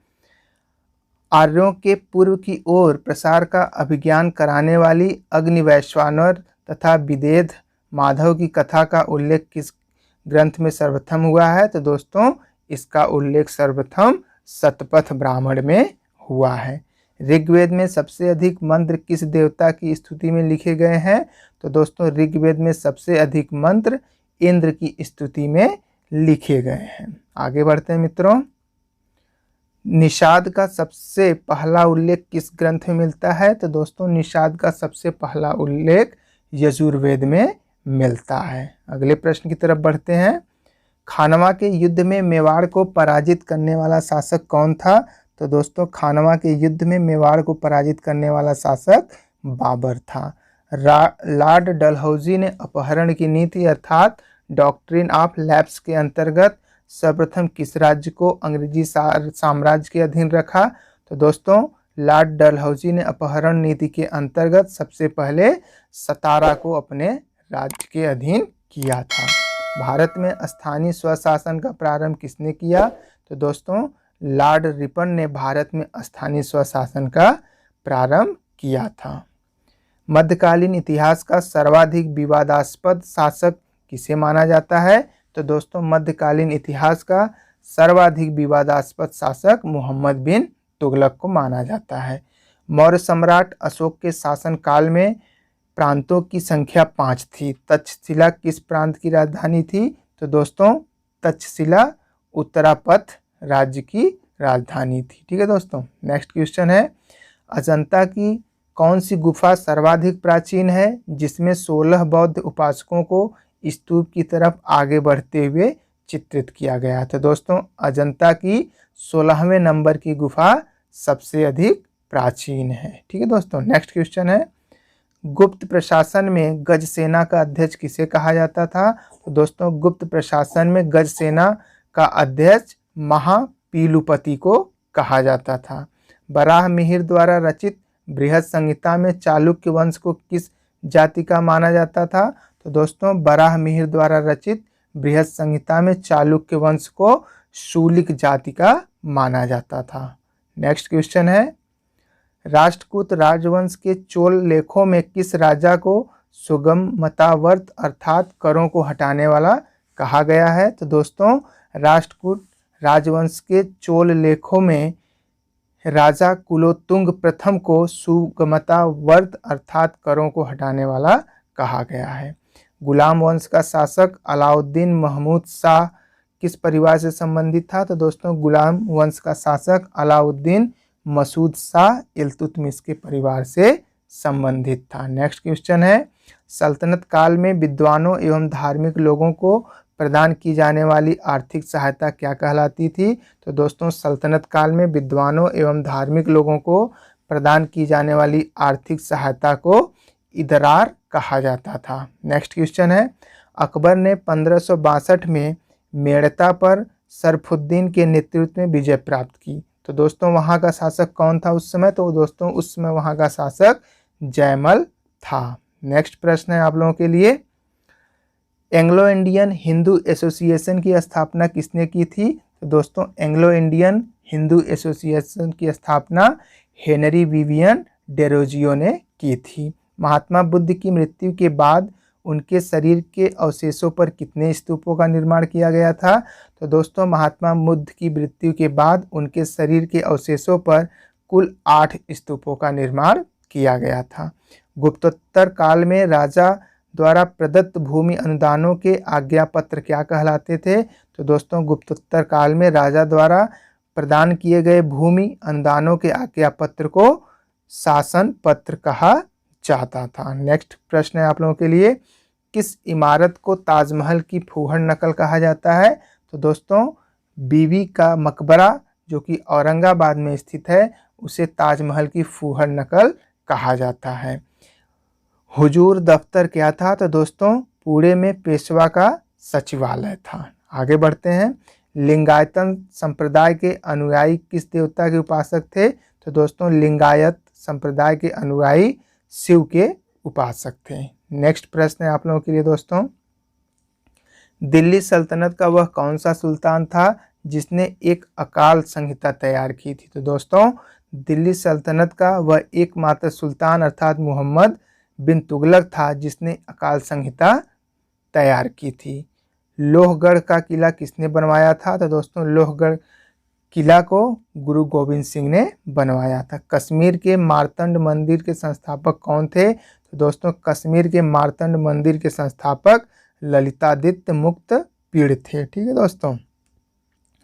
आर्यों के पूर्व की ओर प्रसार का अभिज्ञान कराने वाली अग्निवैश्वानर तथा विदेध माधव की कथा का उल्लेख किस ग्रंथ में सर्वप्रथम हुआ है? तो दोस्तों इसका उल्लेख सर्वप्रथम शतपथ ब्राह्मण में हुआ है। ऋग्वेद में सबसे अधिक मंत्र किस देवता की स्तुति में लिखे गए हैं? तो दोस्तों ऋग्वेद में सबसे अधिक मंत्र इंद्र की स्तुति में लिखे गए हैं। आगे बढ़ते हैं मित्रों। निषाद का सबसे पहला उल्लेख किस ग्रंथ में मिलता है? तो दोस्तों निषाद का सबसे पहला उल्लेख यजुर्वेद में मिलता है। अगले प्रश्न की तरफ बढ़ते हैं। खानवा के युद्ध में मेवाड़ को पराजित करने वाला शासक कौन था? तो दोस्तों खानवा के युद्ध में मेवाड़ को पराजित करने वाला शासक बाबर था। लॉर्ड डलहौजी ने अपहरण की नीति अर्थात डॉक्ट्रिन ऑफ लैप्स के अंतर्गत सर्वप्रथम किस राज्य को अंग्रेजी साम्राज्य के अधीन रखा? तो दोस्तों लॉर्ड डलहौजी ने अपहरण नीति के अंतर्गत सबसे पहले सतारा को अपने राज्य के अधीन किया था। भारत में स्थानीय स्वशासन का प्रारंभ किसने किया? तो दोस्तों लॉर्ड रिपन ने भारत में स्थानीय स्वशासन का प्रारंभ किया था। मध्यकालीन इतिहास का सर्वाधिक विवादास्पद शासक किसे माना जाता है? तो दोस्तों मध्यकालीन इतिहास का सर्वाधिक विवादास्पद शासक मोहम्मद बिन तुगलक को माना जाता है। मौर्य सम्राट अशोक के शासनकाल में प्रांतों की संख्या 5 थी। तक्षशिला किस प्रांत की राजधानी थी? तो दोस्तों तक्षशिला उत्तरापथ राज्य की राजधानी थी। ठीक है दोस्तों। नेक्स्ट क्वेश्चन है, अजंता की कौन सी गुफा सर्वाधिक प्राचीन है जिसमें 16 बौद्ध उपासकों को स्तूप की तरफ आगे बढ़ते हुए चित्रित किया गया? तो दोस्तों अजंता की 16वें नंबर की गुफा सबसे अधिक प्राचीन है। ठीक है दोस्तों। नेक्स्ट क्वेश्चन है, गुप्त प्रशासन में गज सेना का अध्यक्ष किसे कहा जाता था? तो दोस्तों गुप्त प्रशासन में गज सेना का अध्यक्ष महापीलुपति को कहा जाता था। बराह मिहिर द्वारा रचित बृहद संहिता में चालुक्य वंश को किस जाति का माना जाता था? तो दोस्तों बराह मिहिर द्वारा रचित बृहद संहिता में चालुक्य वंश को शूलिक जाति का माना जाता था। नेक्स्ट क्वेश्चन है, राष्ट्रकूट राजवंश के चोल लेखों में किस राजा को सुगमतावर्त अर्थात करों को हटाने वाला कहा गया है? तो दोस्तों राष्ट्रकूट राजवंश के चोल लेखों में राजा कुलोत्तुंग प्रथम को सुगमतावर्त अर्थात करों को हटाने वाला कहा गया है। गुलाम वंश का शासक अलाउद्दीन महमूद शाह किस परिवार से संबंधित था? तो दोस्तों गुलाम वंश का शासक अलाउद्दीन मसूद शाह इल्तुतमिश के परिवार से संबंधित था। नेक्स्ट क्वेश्चन है, सल्तनत काल में विद्वानों एवं धार्मिक लोगों को प्रदान की जाने वाली आर्थिक सहायता क्या कहलाती थी? तो दोस्तों सल्तनत काल में विद्वानों एवं धार्मिक लोगों को प्रदान की जाने वाली आर्थिक सहायता को इदरार कहा जाता था। नेक्स्ट क्वेश्चन है, अकबर ने 1562 में मेड़ता पर सरफुद्दीन के नेतृत्व में विजय प्राप्त की। तो दोस्तों वहाँ का शासक कौन था उस समय? तो दोस्तों उस समय वहाँ का शासक जयमल था। नेक्स्ट प्रश्न है आप लोगों के लिए, एंग्लो इंडियन हिंदू एसोसिएशन की स्थापना किसने की थी? तो दोस्तों एंग्लो इंडियन हिंदू एसोसिएशन की स्थापना हेनरी विवियन डेरोजियो ने की थी। महात्मा बुद्ध की मृत्यु के बाद उनके शरीर के अवशेषों पर कितने स्तूपों का निर्माण किया गया था? तो दोस्तों महात्मा बुद्ध की मृत्यु के बाद उनके शरीर के अवशेषों पर कुल 8 स्तूपों का निर्माण किया गया था। गुप्तोत्तर काल में राजा द्वारा प्रदत्त भूमि अनुदानों के आज्ञा पत्र क्या कहलाते थे? तो दोस्तों गुप्तोत्तर काल में राजा द्वारा प्रदान किए गए भूमि अनुदानों के आज्ञा पत्र को शासन पत्र कहा जाता था। नेक्स्ट प्रश्न है आप लोगों के लिए, किस इमारत को ताजमहल की फूहड़ नकल कहा जाता है? तो दोस्तों बीबी का मकबरा जो कि औरंगाबाद में स्थित है उसे ताजमहल की फूहड़ नकल कहा जाता है। हुजूर दफ्तर क्या था? तो दोस्तों पुणे में पेशवा का सचिवालय था। आगे बढ़ते हैं, लिंगायतन संप्रदाय के अनुयायी किस देवता के उपासक थे? तो दोस्तों लिंगायत संप्रदाय के अनुयायी शिव के उपासक थे। नेक्स्ट प्रश्न है आप लोगों के लिए दोस्तों, दिल्ली सल्तनत का वह कौन सा सुल्तान था जिसने एक अकाल संहिता तैयार की थी? तो दोस्तों दिल्ली सल्तनत का वह एकमात्र सुल्तान अर्थात मोहम्मद बिन तुगलक था जिसने अकाल संहिता तैयार की थी। लोहगढ़ का किला किसने बनवाया था? तो दोस्तों लोहगढ़ किला को गुरु गोविंद सिंह ने बनवाया था। कश्मीर के मार्तंड मंदिर के संस्थापक कौन थे? तो दोस्तों कश्मीर के मार्तंड मंदिर के संस्थापक ललितादित्य मुक्त पीड़ थे। ठीक है दोस्तों।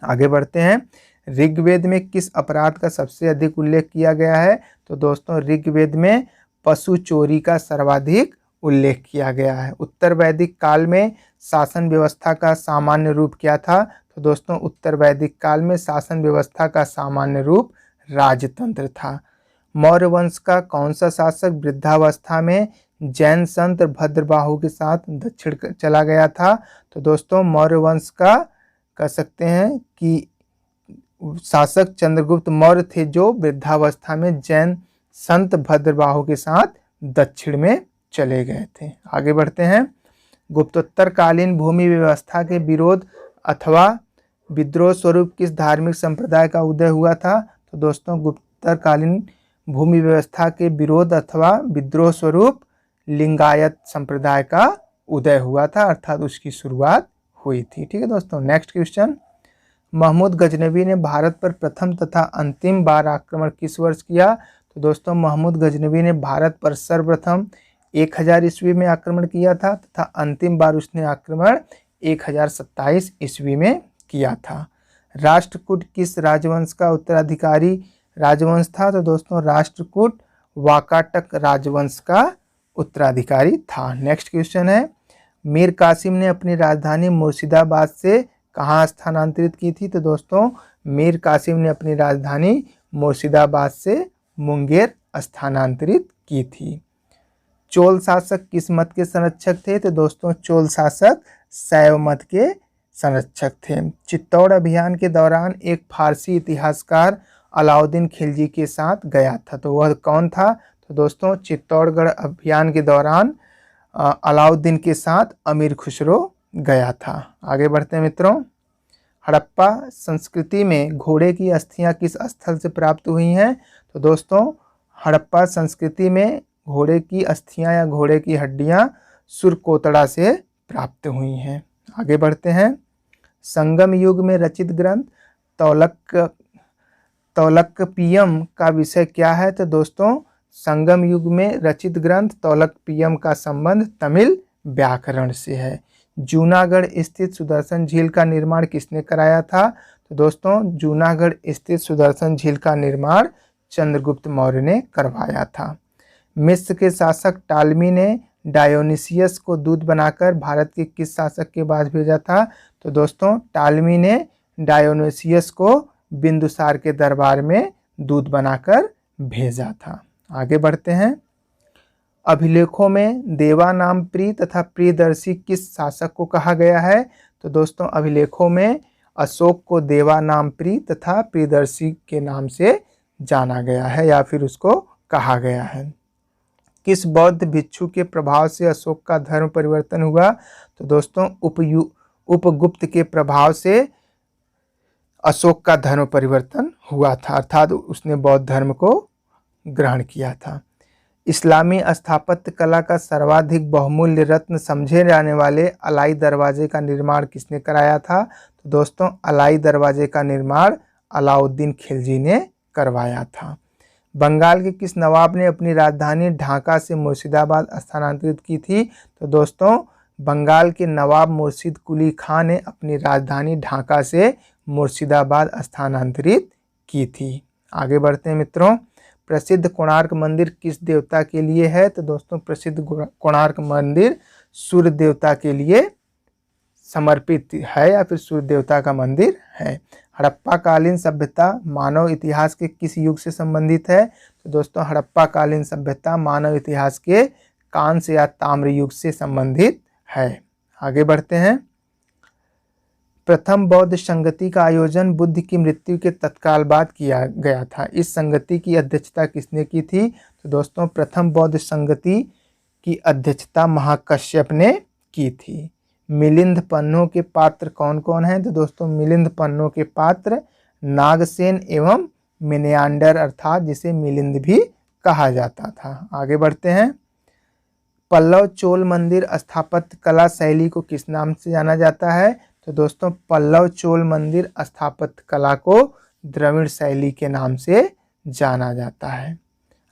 आगे बढ़ते हैं, ऋग्वेद में किस अपराध का सबसे अधिक उल्लेख किया गया है? तो दोस्तों ऋग्वेद में पशु चोरी का सर्वाधिक उल्लेख किया गया है। उत्तर वैदिक काल में शासन व्यवस्था का सामान्य रूप क्या था? तो दोस्तों उत्तर वैदिक काल में शासन व्यवस्था का सामान्य रूप राजतंत्र था। मौर्य वंश का कौन सा शासक वृद्धावस्था में जैन संत भद्रबाहु के साथ दक्षिण चला गया था? तो दोस्तों मौर्य वंश का कह सकते हैं कि शासक चंद्रगुप्त मौर्य थे, जो वृद्धावस्था में जैन संत भद्रबाहु के साथ दक्षिण में चले गए थे। आगे बढ़ते हैं। गुप्तोत्तरकालीन भूमि व्यवस्था के विरोध अथवा विद्रोह स्वरूप किस धार्मिक संप्रदाय का उदय हुआ था? तो दोस्तों गुप्तोत्तरकालीन भूमि व्यवस्था के विरोध अथवा विद्रोह स्वरूप लिंगायत संप्रदाय का उदय हुआ था, अर्थात उसकी शुरुआत हुई थी। ठीक है दोस्तों। नेक्स्ट क्वेश्चन, महमूद गजनवी ने भारत पर प्रथम तथा अंतिम बार आक्रमण किस वर्ष किया? तो दोस्तों महमूद गजनवी ने भारत पर सर्वप्रथम 1000 ईस्वी में आक्रमण किया था तथा अंतिम बार उसने आक्रमण 1027 ईस्वी में किया था। राष्ट्रकूट किस राजवंश का उत्तराधिकारी राजवंश था? तो दोस्तों राष्ट्रकूट वाकाटक राजवंश का उत्तराधिकारी था। नेक्स्ट क्वेश्चन है, मीर कासिम ने अपनी राजधानी मुर्शिदाबाद से कहाँ स्थानांतरित की थी? तो दोस्तों मीर कासिम ने अपनी राजधानी मुर्शिदाबाद से मुंगेर स्थानांतरित की थी। चोल शासक किस मत के संरक्षक थे? तो दोस्तों चोल शासक शैव मत के संरक्षक थे। चित्तौड़ अभियान के दौरान एक फारसी इतिहासकार अलाउद्दीन खिलजी के साथ गया था, तो वह कौन था? तो दोस्तों चित्तौड़गढ़ अभियान के दौरान अलाउद्दीन के साथ अमीर खुसरो गया था। आगे बढ़ते हैं मित्रों। हड़प्पा संस्कृति में घोड़े की अस्थियां किस स्थल से प्राप्त हुई हैं? तो दोस्तों हड़प्पा संस्कृति में घोड़े की अस्थियां या घोड़े की हड्डियां सुरकोतड़ा से प्राप्त हुई हैं। आगे बढ़ते हैं। संगम युग में रचित ग्रंथ तौलक्पियम का विषय क्या है? तो दोस्तों संगम युग में रचित ग्रंथ तौलक्पियम का संबंध तमिल व्याकरण से है। जूनागढ़ स्थित सुदर्शन झील का निर्माण किसने कराया था? तो दोस्तों जूनागढ़ स्थित सुदर्शन झील का निर्माण चंद्रगुप्त मौर्य ने करवाया था। मिस्र के शासक टालमी ने डायोनिसियस को दूत बनाकर भारत के किस शासक के पास भेजा था? तो दोस्तों टालमी ने डायोनिसियस को बिंदुसार के दरबार में दूत बनाकर भेजा था। आगे बढ़ते हैं। अभिलेखों में देवानामप्री तथा प्रियदर्शी किस शासक को कहा गया है? तो दोस्तों अभिलेखों में अशोक को देवानामप्री तथा प्रियदर्शी के नाम से जाना गया है या फिर उसको कहा गया है। किस बौद्ध भिक्षु के प्रभाव से अशोक का धर्म परिवर्तन हुआ? तो दोस्तों उपगुप्त के प्रभाव से अशोक का धर्म परिवर्तन हुआ था, अर्थात उसने बौद्ध धर्म को ग्रहण किया था। इस्लामी स्थापत्य कला का सर्वाधिक बहुमूल्य रत्न समझे जाने वाले अलाई दरवाजे का निर्माण किसने कराया था? तो दोस्तों अलाई दरवाजे का निर्माण अलाउद्दीन खिलजी ने करवाया था। बंगाल के किस नवाब ने अपनी राजधानी ढाका से मुर्शिदाबाद स्थानांतरित की थी? तो दोस्तों बंगाल के नवाब मुर्शिद कुली खां ने अपनी राजधानी ढाका से मुर्शिदाबाद स्थानांतरित की थी। आगे बढ़ते हैं मित्रों। प्रसिद्ध कोणार्क मंदिर किस देवता के लिए है? तो दोस्तों प्रसिद्ध कोणार्क मंदिर सूर्य देवता के लिए समर्पित है या फिर सूर्य देवता का मंदिर है। हड़प्पा कालीन सभ्यता मानव इतिहास के किस युग से संबंधित है? तो दोस्तों हड़प्पा कालीन सभ्यता मानव इतिहास के कांस्य या ताम्र युग से संबंधित है। आगे बढ़ते हैं। प्रथम बौद्ध संगति का आयोजन बुद्ध की मृत्यु के तत्काल बाद किया गया था। इस संगति की अध्यक्षता किसने की थी? तो दोस्तों प्रथम बौद्ध संगति की अध्यक्षता महाकश्यप ने की थी। मिलिंद पन्नों के पात्र कौन कौन हैं? तो दोस्तों मिलिंद पन्नों के पात्र नागसेन एवं मिनियांडर, अर्थात जिसे मिलिंद भी कहा जाता था। आगे बढ़ते हैं। पल्लव चोल मंदिर स्थापत्य कला शैली को किस नाम से जाना जाता है? तो दोस्तों पल्लव चोल मंदिर स्थापत्य कला को द्रविड़ शैली के नाम से जाना जाता है।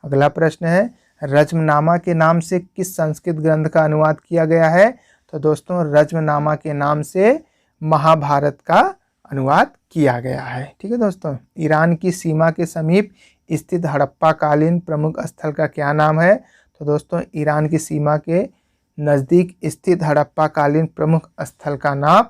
अगला प्रश्न है, रज्मनामा के नाम से किस संस्कृत ग्रंथ का अनुवाद किया गया है? तो दोस्तों रज्मनामा के नाम से महाभारत का अनुवाद किया गया है। ठीक है दोस्तों। ईरान की सीमा के समीप स्थित हड़प्पा कालीन प्रमुख स्थल का क्या नाम है? तो दोस्तों ईरान की सीमा के नज़दीक स्थित हड़प्पा कालीन प्रमुख स्थल का नाम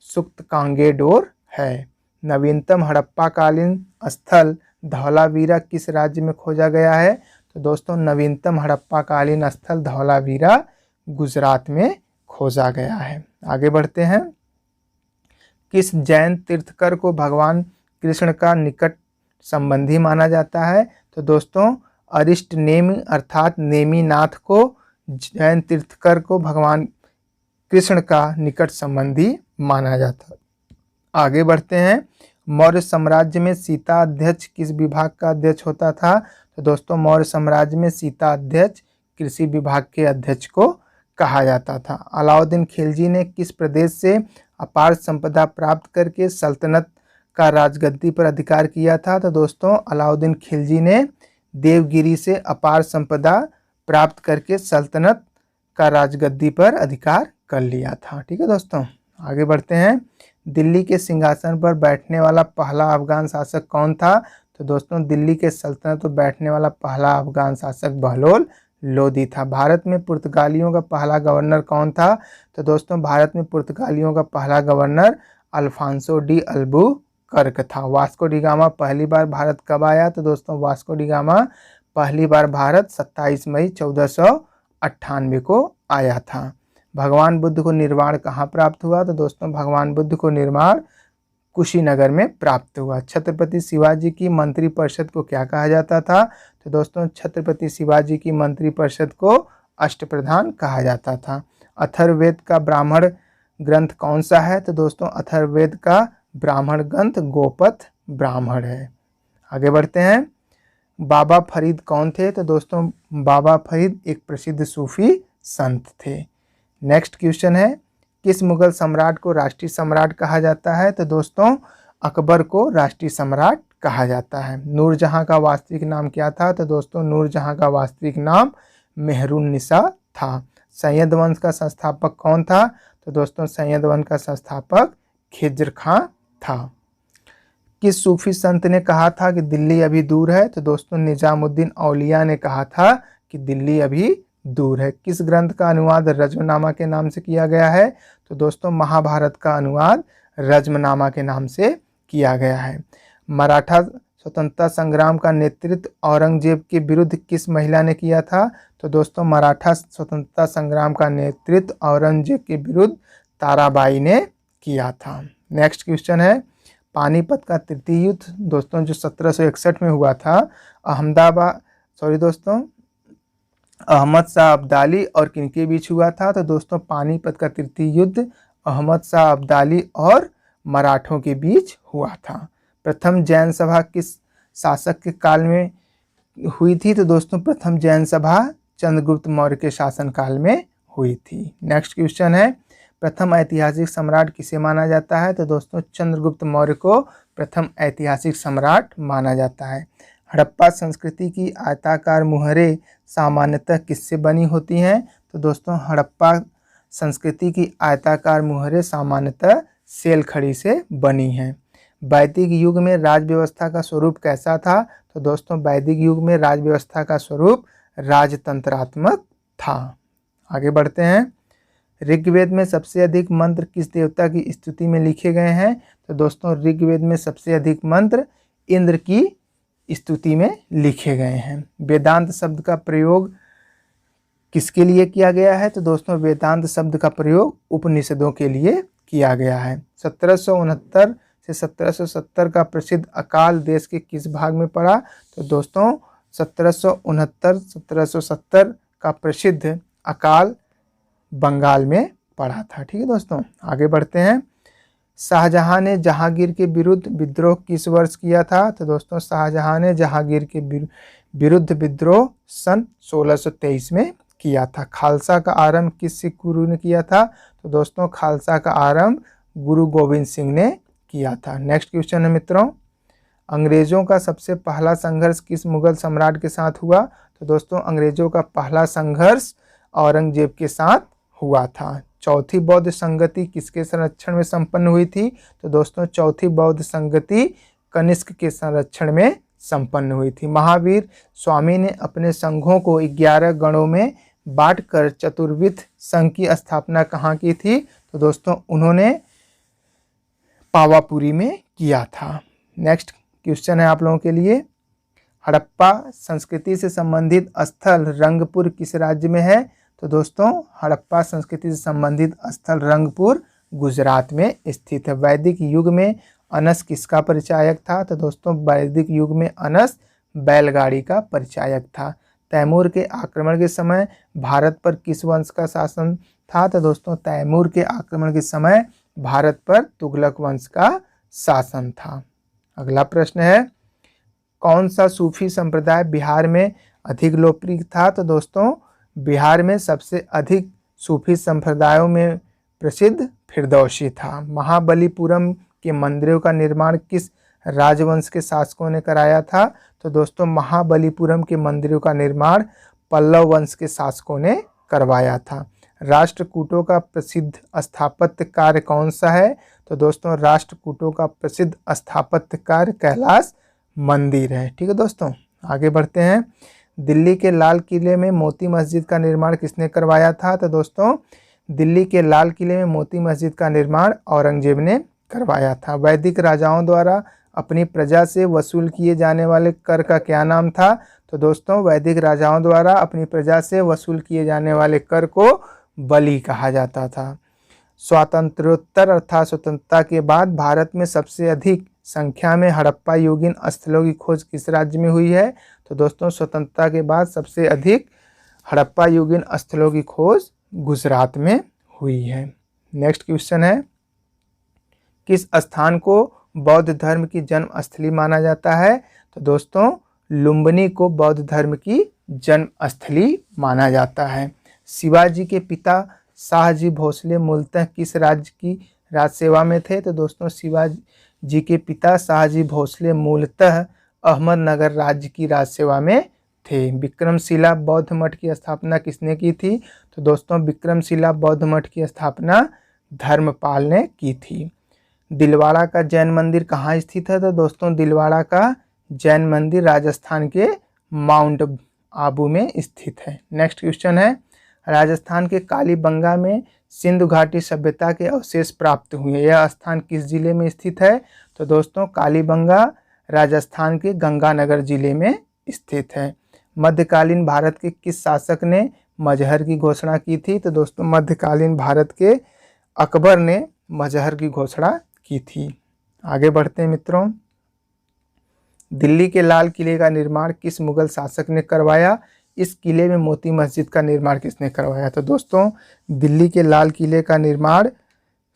सुख्तकांगेडोर है। नवीनतम हड़प्पा कालीन स्थल धौलावीरा किस राज्य में खोजा गया है? तो दोस्तों नवीनतम हड़प्पा कालीन स्थल धौलावीरा गुजरात में खोजा गया है। आगे बढ़ते हैं। किस जैन तीर्थकर को भगवान कृष्ण का निकट संबंधी माना जाता है? तो दोस्तों अरिष्ट नेमि अर्थात नेमिनाथ को जैन तीर्थकर को भगवान कृष्ण का निकट संबंधी माना जाता है। आगे बढ़ते हैं। मौर्य साम्राज्य में सीता अध्यक्ष किस विभाग का अध्यक्ष होता था? तो दोस्तों मौर्य साम्राज्य में सीता अध्यक्ष कृषि विभाग के अध्यक्ष को कहा जाता था। अलाउद्दीन खिलजी ने किस प्रदेश से अपार संपदा प्राप्त करके सल्तनत का राजगद्दी पर अधिकार किया था? तो दोस्तों अलाउद्दीन खिलजी ने देवगिरी से अपार संपदा प्राप्त करके सल्तनत का राजगद्दी पर अधिकार कर लिया था। ठीक है दोस्तों, आगे बढ़ते हैं। दिल्ली के सिंहासन पर बैठने वाला पहला अफगान शासक कौन था? तो दोस्तों दिल्ली के सल्तनत पर बैठने वाला पहला अफगान शासक बहलोल लोदी था। भारत में पुर्तगालियों का पहला गवर्नर कौन था? तो दोस्तों भारत में पुर्तगालियों का पहला गवर्नर अल्फांसो डी अल्बुकर्क था। वास्को डी गामा पहली बार भारत कब आया? तो दोस्तों वास्को डी गामा पहली बार भारत 27 मई 1498 को आया था। भगवान बुद्ध को निर्वाण कहाँ प्राप्त हुआ? तो दोस्तों भगवान बुद्ध को निर्वाण कुशीनगर में प्राप्त हुआ। छत्रपति शिवाजी की मंत्रिपरिषद को क्या कहा जाता था? तो दोस्तों छत्रपति शिवाजी की मंत्रिपरिषद को अष्टप्रधान कहा जाता था। अथर्ववेद का ब्राह्मण ग्रंथ कौन सा है? तो दोस्तों अथर्ववेद का ब्राह्मण ग्रंथ गोपथ ब्राह्मण है। आगे बढ़ते हैं। बाबा फरीद कौन थे? तो दोस्तों बाबा फरीद एक प्रसिद्ध सूफी संत थे। नेक्स्ट क्वेश्चन है, किस मुगल सम्राट को राष्ट्रीय सम्राट कहा जाता है? तो दोस्तों अकबर को राष्ट्रीय सम्राट कहा जाता है। नूरजहां का वास्तविक नाम क्या था? तो दोस्तों नूरजहां का वास्तविक नाम मेहरुन्निसा था। सैयद वंश का संस्थापक कौन था? तो दोस्तों सैयद वंश का संस्थापक खिज्र खां था। किस सूफी संत ने कहा था कि दिल्ली अभी दूर है? तो दोस्तों निजामुद्दीन औलिया ने कहा था कि दिल्ली अभी दूर है। किस ग्रंथ का अनुवाद रज्मनामा के नाम से किया गया है? तो दोस्तों महाभारत का अनुवाद रज्मनामा के नाम से किया गया है। मराठा स्वतंत्रता संग्राम का नेतृत्व औरंगजेब के विरुद्ध किस महिला ने किया था? तो दोस्तों मराठा स्वतंत्रता संग्राम का नेतृत्व औरंगजेब के विरुद्ध ताराबाई ने किया था। नेक्स्ट क्वेश्चन है, पानीपत का तृतीय युद्ध दोस्तों जो 1761 में हुआ था, अहमद शाह अब्दाली और किनके बीच हुआ था? तो दोस्तों पानीपत का तृतीय युद्ध अहमद शाह अब्दाली और मराठों के बीच हुआ था। प्रथम जैन सभा किस शासक के काल में हुई थी? तो दोस्तों प्रथम जैन सभा चंद्रगुप्त मौर्य के शासनकाल में हुई थी। नेक्स्ट क्वेश्चन है, प्रथम ऐतिहासिक सम्राट किसे माना जाता है? तो दोस्तों चंद्रगुप्त मौर्य को प्रथम ऐतिहासिक सम्राट माना जाता है। हड़प्पा संस्कृति की आयताकार मुहरें सामान्यतः किससे बनी होती हैं? तो दोस्तों हड़प्पा संस्कृति की आयताकार मुहरें सामान्यतः सेल खड़ी से बनी हैं। वैदिक युग में राज व्यवस्था का स्वरूप कैसा था? तो दोस्तों वैदिक युग में राज व्यवस्था का स्वरूप राजतंत्रात्मक था। आगे बढ़ते हैं। ऋग्वेद में सबसे अधिक मंत्र किस देवता की स्तुति में लिखे गए हैं? तो दोस्तों ऋग्वेद में सबसे अधिक मंत्र इंद्र की स्तुति में लिखे गए हैं। वेदांत शब्द का प्रयोग किसके लिए किया गया है? तो दोस्तों वेदांत शब्द का प्रयोग उपनिषदों के लिए किया गया है। 1769 से 1770 का प्रसिद्ध अकाल देश के किस भाग में पड़ा? तो दोस्तों 1769-1770 का प्रसिद्ध अकाल बंगाल में पड़ा था। ठीक है दोस्तों, आगे बढ़ते हैं। शाहजहां ने जहांगीर के विरुद्ध विद्रोह किस वर्ष किया था? तो दोस्तों शाहजहां ने जहांगीर के विरुद्ध विद्रोह सन 1623 में किया था। खालसा का आरंभ किस सिख गुरु ने किया था? तो दोस्तों खालसा का आरंभ गुरु गोविंद सिंह ने किया था। नेक्स्ट क्वेश्चन है मित्रों, अंग्रेजों का सबसे पहला संघर्ष किस मुगल सम्राट के साथ हुआ? तो दोस्तों अंग्रेजों का पहला संघर्ष औरंगजेब के साथ हुआ था। चौथी बौद्ध संगति किसके संरक्षण में संपन्न हुई थी? तो दोस्तों चौथी बौद्ध संगति कनिष्क के संरक्षण में संपन्न हुई थी। महावीर स्वामी ने अपने संघों को 11 गणों में बांटकर चतुर्विध संघ की स्थापना कहाँ की थी? तो दोस्तों उन्होंने पावापुरी में किया था। नेक्स्ट क्वेश्चन है आप लोगों के लिए, हड़प्पा संस्कृति से संबंधित स्थल रंगपुर किस राज्य में है? तो दोस्तों हड़प्पा संस्कृति से संबंधित स्थल रंगपुर गुजरात में स्थित है। वैदिक युग में अनस किसका परिचायक था? तो दोस्तों वैदिक युग में अनस बैलगाड़ी का परिचायक था। तैमूर के आक्रमण के समय भारत पर किस वंश का शासन था? तो दोस्तों तैमूर के आक्रमण के समय भारत पर तुगलक वंश का शासन था। अगला प्रश्न है, कौन सा सूफी संप्रदाय बिहार में अधिक लोकप्रिय था? तो दोस्तों बिहार में सबसे अधिक सूफी संप्रदायों में प्रसिद्ध फिरदौसी था। महाबलीपुरम के मंदिरों का निर्माण किस राजवंश के शासकों ने कराया था? तो दोस्तों महाबलीपुरम के मंदिरों का निर्माण पल्लव वंश के शासकों ने करवाया था। राष्ट्रकूटों का प्रसिद्ध स्थापत्य कार्य कौन सा है? तो दोस्तों राष्ट्रकूटों का प्रसिद्ध स्थापत्य कार्य कैलाश मंदिर है। ठीक है दोस्तों, आगे बढ़ते हैं। दिल्ली के लाल किले में मोती मस्जिद का निर्माण किसने करवाया था? तो दोस्तों दिल्ली के लाल किले में मोती मस्जिद का निर्माण औरंगजेब ने करवाया था। वैदिक राजाओं द्वारा अपनी प्रजा से वसूल किए जाने वाले कर का क्या नाम था? तो दोस्तों वैदिक राजाओं द्वारा अपनी प्रजा से वसूल किए जाने वाले कर को बलि कहा जाता था। स्वातंत्रोत्तर अर्थात स्वतंत्रता के बाद भारत में सबसे अधिक संख्या में हड़प्पा युगीन स्थलों की खोज किस राज्य में हुई है? तो दोस्तों स्वतंत्रता के बाद सबसे अधिक हड़प्पा युगीन स्थलों की खोज गुजरात में हुई है। नेक्स्ट क्वेश्चन है, किस स्थान को बौद्ध धर्म की जन्म स्थली माना जाता है? तो दोस्तों लुम्बिनी को बौद्ध धर्म की जन्म स्थली माना जाता है। शिवाजी के पिता शाहजी भोसले मूलतः किस राज्य की राजसेवा में थे? तो दोस्तों शिवाजी के पिता शाहजी भोसले मूलतः अहमदनगर राज्य की राजसेवा में थे। विक्रमशिला बौद्ध मठ की स्थापना किसने की थी? तो दोस्तों विक्रमशिला बौद्ध मठ की स्थापना धर्मपाल ने की थी। दिलवाड़ा का जैन मंदिर कहाँ स्थित है? तो दोस्तों दिलवाड़ा का जैन मंदिर राजस्थान के माउंट आबू में स्थित है। नेक्स्ट क्वेश्चन है, राजस्थान के कालीबंगा में सिंधु घाटी सभ्यता के अवशेष प्राप्त हुए। यह स्थान किस जिले में स्थित है? तो दोस्तों कालीबंगा राजस्थान के गंगानगर जिले में स्थित है। मध्यकालीन भारत के किस शासक ने मजहर की घोषणा की थी? तो दोस्तों मध्यकालीन भारत के अकबर ने मजहर की घोषणा की थी। आगे बढ़ते हैं मित्रों, दिल्ली के लाल किले का निर्माण किस मुगल शासक ने करवाया? इस किले में मोती मस्जिद का निर्माण किसने करवाया? तो दोस्तों दिल्ली के लाल किले का निर्माण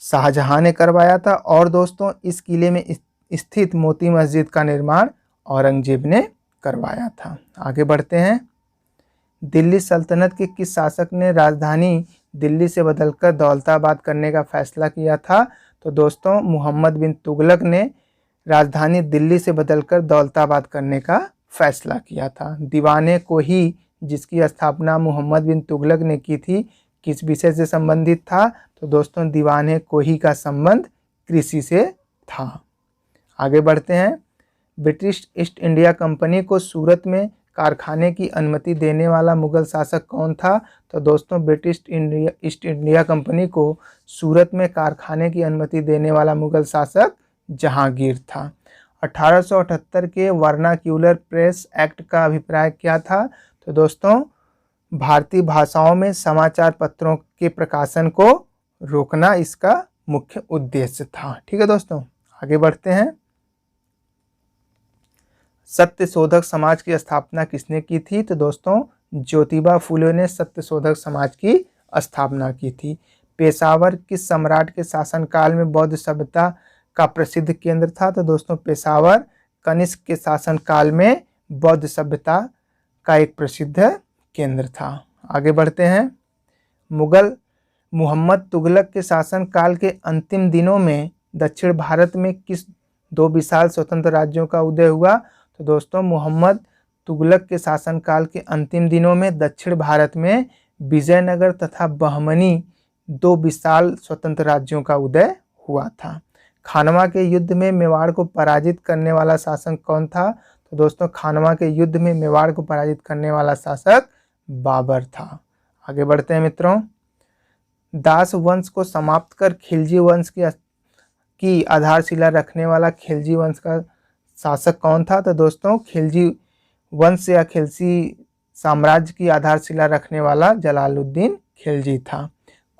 शाहजहां ने करवाया था और दोस्तों इस किले में स्थित मोती मस्जिद का निर्माण औरंगजेब ने करवाया था। आगे बढ़ते हैं, दिल्ली सल्तनत के किस शासक ने राजधानी दिल्ली से बदलकर दौलताबाद करने का फैसला किया था? तो दोस्तों मोहम्मद बिन तुगलक ने राजधानी दिल्ली से बदलकर दौलताबाद करने का फैसला किया था। दीवाने कोही जिसकी स्थापना मोहम्मद बिन तुगलक ने की थी किस विषय से संबंधित था? तो दोस्तों दीवाने कोही का संबंध कृषि से था। आगे बढ़ते हैं, ब्रिटिश ईस्ट इंडिया कंपनी को सूरत में कारखाने की अनुमति देने वाला मुगल शासक कौन था? तो दोस्तों ब्रिटिश ईस्ट इंडिया कंपनी को सूरत में कारखाने की अनुमति देने वाला मुगल शासक जहांगीर था। 1878 के वर्नाक्यूलर प्रेस एक्ट का अभिप्राय क्या था? तो दोस्तों भारतीय भाषाओं में समाचार पत्रों के प्रकाशन को रोकना इसका मुख्य उद्देश्य था। ठीक है दोस्तों, आगे बढ़ते हैं, सत्यशोधक समाज की स्थापना किसने की थी? तो दोस्तों ज्योतिबा फुले ने सत्यशोधक समाज की स्थापना की थी। पेशावर किस सम्राट के शासनकाल में बौद्ध सभ्यता का प्रसिद्ध केंद्र था? तो दोस्तों पेशावर कनिष्क के शासनकाल में बौद्ध सभ्यता का एक प्रसिद्ध केंद्र था। आगे बढ़ते हैं, मुगल मुहम्मद तुगलक के शासनकाल के अंतिम दिनों में दक्षिण भारत में किस दो विशाल स्वतंत्र राज्यों का उदय हुआ? तो दोस्तों मोहम्मद तुगलक के शासनकाल के अंतिम दिनों में दक्षिण भारत में विजयनगर तथा बहमनी दो विशाल स्वतंत्र राज्यों का उदय हुआ था। खानवा के युद्ध में मेवाड़ को पराजित करने वाला शासक कौन था? तो दोस्तों खानवा के युद्ध में मेवाड़ को पराजित करने वाला शासक बाबर था। आगे बढ़ते हैं मित्रों, दास वंश को समाप्त कर खिलजी वंश की आधारशिला रखने वाला खिलजी वंश का शासक कौन था? तो दोस्तों खिलजी वंश या खिलजी साम्राज्य की आधारशिला रखने वाला जलालुद्दीन खिलजी था।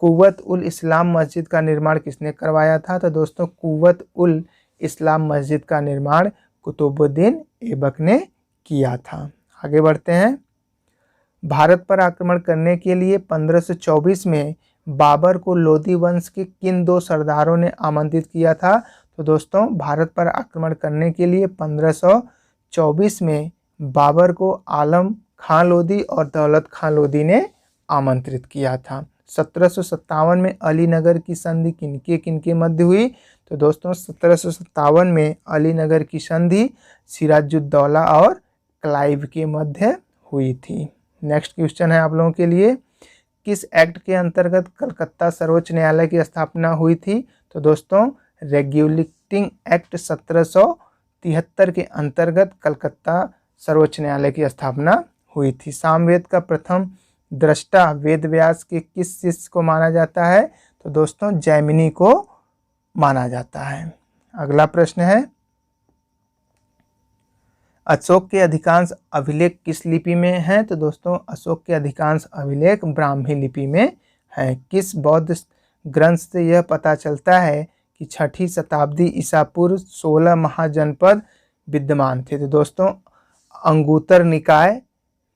कुव्वत उल इस्लाम मस्जिद का निर्माण किसने करवाया था? तो दोस्तों कुव्वत उल इस्लाम मस्जिद का निर्माण कुतुबुद्दीन ऐबक ने किया था। आगे बढ़ते हैं। भारत पर आक्रमण करने के लिए 1524 में बाबर को लोदी वंश के किन 2 सरदारों ने आमंत्रित किया था? तो दोस्तों भारत पर आक्रमण करने के लिए 1524 में बाबर को आलम खां लोदी और दौलत खां लोदी ने आमंत्रित किया था। 1757 में अलीनगर की संधि किनके किनके मध्य हुई? तो दोस्तों 1757 में अलीनगर की संधि सिराजुद्दौला और क्लाइव के मध्य हुई थी। नेक्स्ट क्वेश्चन है आप लोगों के लिए, किस एक्ट के अंतर्गत कलकत्ता सर्वोच्च न्यायालय की स्थापना हुई थी? तो दोस्तों रेगुलेटिंग एक्ट 1773 के अंतर्गत कलकत्ता सर्वोच्च न्यायालय की स्थापना हुई थी। सामवेद का प्रथम दृष्टा वेद व्यास के किस शिष्य को माना जाता है? तो दोस्तों जैमिनी को माना जाता है। अगला प्रश्न है, अशोक के अधिकांश अभिलेख किस लिपि में हैं? तो दोस्तों अशोक के अधिकांश अभिलेख ब्राह्मी लिपि में हैं। किस बौद्ध ग्रंथ से यह पता चलता है कि 6ठी शताब्दी ईसा पूर्व 16 महाजनपद विद्यमान थे? तो दोस्तों अंगुत्तर निकाय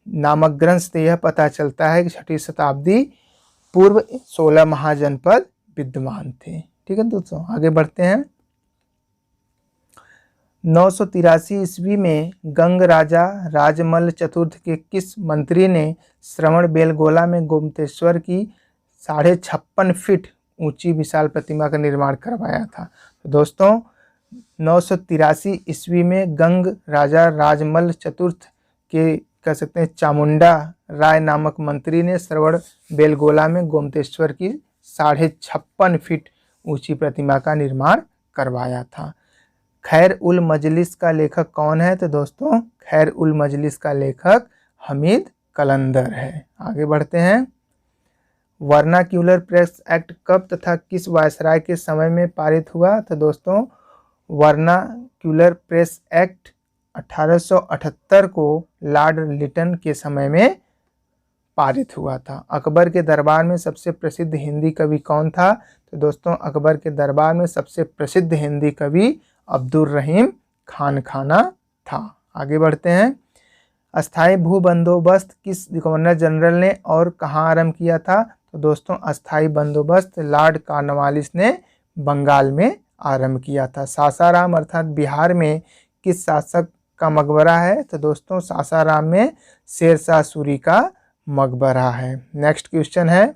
नामक ग्रंथ से यह पता चलता है कि 6ठी शताब्दी पूर्व 16 महाजनपद विद्यमान थे। ठीक है दोस्तों, आगे बढ़ते हैं। 983 ईस्वी में गंग राजा राजमल चतुर्थ के किस मंत्री ने श्रवण बेलगोला में गोमतेश्वर की 56.5 फीट ऊंची विशाल प्रतिमा का निर्माण करवाया था? तो दोस्तों 983 ईस्वी में गंग राजा राजमल चतुर्थ के कह सकते हैं चामुंडा राय नामक मंत्री ने श्रवण बेलगोला में गोमतेश्वर की 56.5 फीट ऊंची प्रतिमा का निर्माण करवाया था। खैर उल मजलिस का लेखक कौन है? तो दोस्तों खैर उल मजलिस का लेखक हमीद कलंदर है। आगे बढ़ते हैं। वर्नाक्यूलर प्रेस एक्ट कब तथा किस वायसराय के समय में पारित हुआ? तो दोस्तों वर्नाक्यूलर प्रेस एक्ट 1878 को लॉर्ड लिटन के समय में पारित हुआ था। अकबर के दरबार में सबसे प्रसिद्ध हिंदी कवि कौन था? तो दोस्तों अकबर के दरबार में सबसे प्रसिद्ध हिंदी कवि अब्दुल रहीम खान खाना था। आगे बढ़ते हैं। अस्थाई भू बंदोबस्त किस गवर्नर जनरल ने और कहाँ आरंभ किया था? तो दोस्तों अस्थाई बंदोबस्त लॉर्ड कॉर्नवालिस ने बंगाल में आरंभ किया था। सासाराम अर्थात बिहार में किस शासक का मकबरा है? तो दोस्तों सासाराम में शेरशाह सूरी का मकबरा है। नेक्स्ट क्वेश्चन है,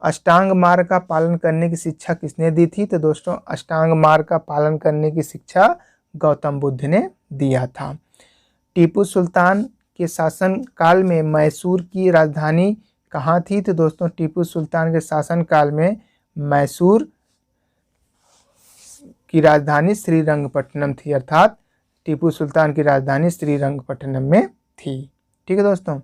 अष्टांग मार्ग का पालन करने की शिक्षा किसने दी थी? तो दोस्तों अष्टांग मार्ग का पालन करने की शिक्षा गौतम बुद्ध ने दिया था। टीपू सुल्तान के शासन काल में मैसूर की राजधानी कहाँ थी? तो दोस्तों टीपू सुल्तान के शासन काल में मैसूर की राजधानी श्रीरंगपट्टनम थी, अर्थात टीपू सुल्तान की राजधानी श्रीरंगपट्टनम में थी। ठीक है दोस्तों,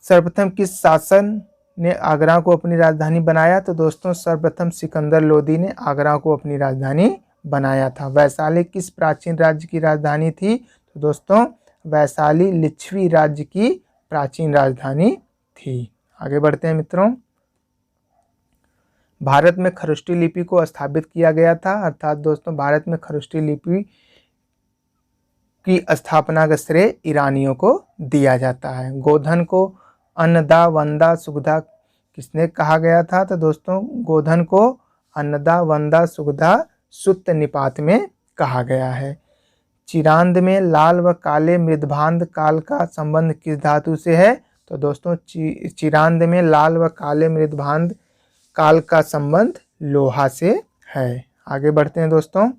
सर्वप्रथम किस शासन ने आगरा को अपनी राजधानी बनाया? तो दोस्तों सर्वप्रथम सिकंदर लोदी ने आगरा को अपनी राजधानी बनाया था। वैशाली किस प्राचीन राज्य की राजधानी थी? तो दोस्तों वैशाली लिच्छवी राज्य की प्राचीन राजधानी थी। आगे बढ़ते हैं मित्रों। भारत में खरुष्टी लिपि को स्थापित किया गया था, अर्थात दोस्तों भारत में खरुष्टी लिपि की स्थापना का श्रेय ईरानियों को दिया जाता है। गोधन को अन्नदा वंदा सुगधा किसने कहा गया था? तो दोस्तों गोधन को अन्नदा वंदा सुगधा सुत्त निपात में कहा गया है। चिरांद में लाल व काले मृदभांड काल का संबंध किस धातु से है? तो दोस्तों चिरांद में लाल व काले मृदभांड काल का संबंध लोहा से है। आगे बढ़ते हैं दोस्तों।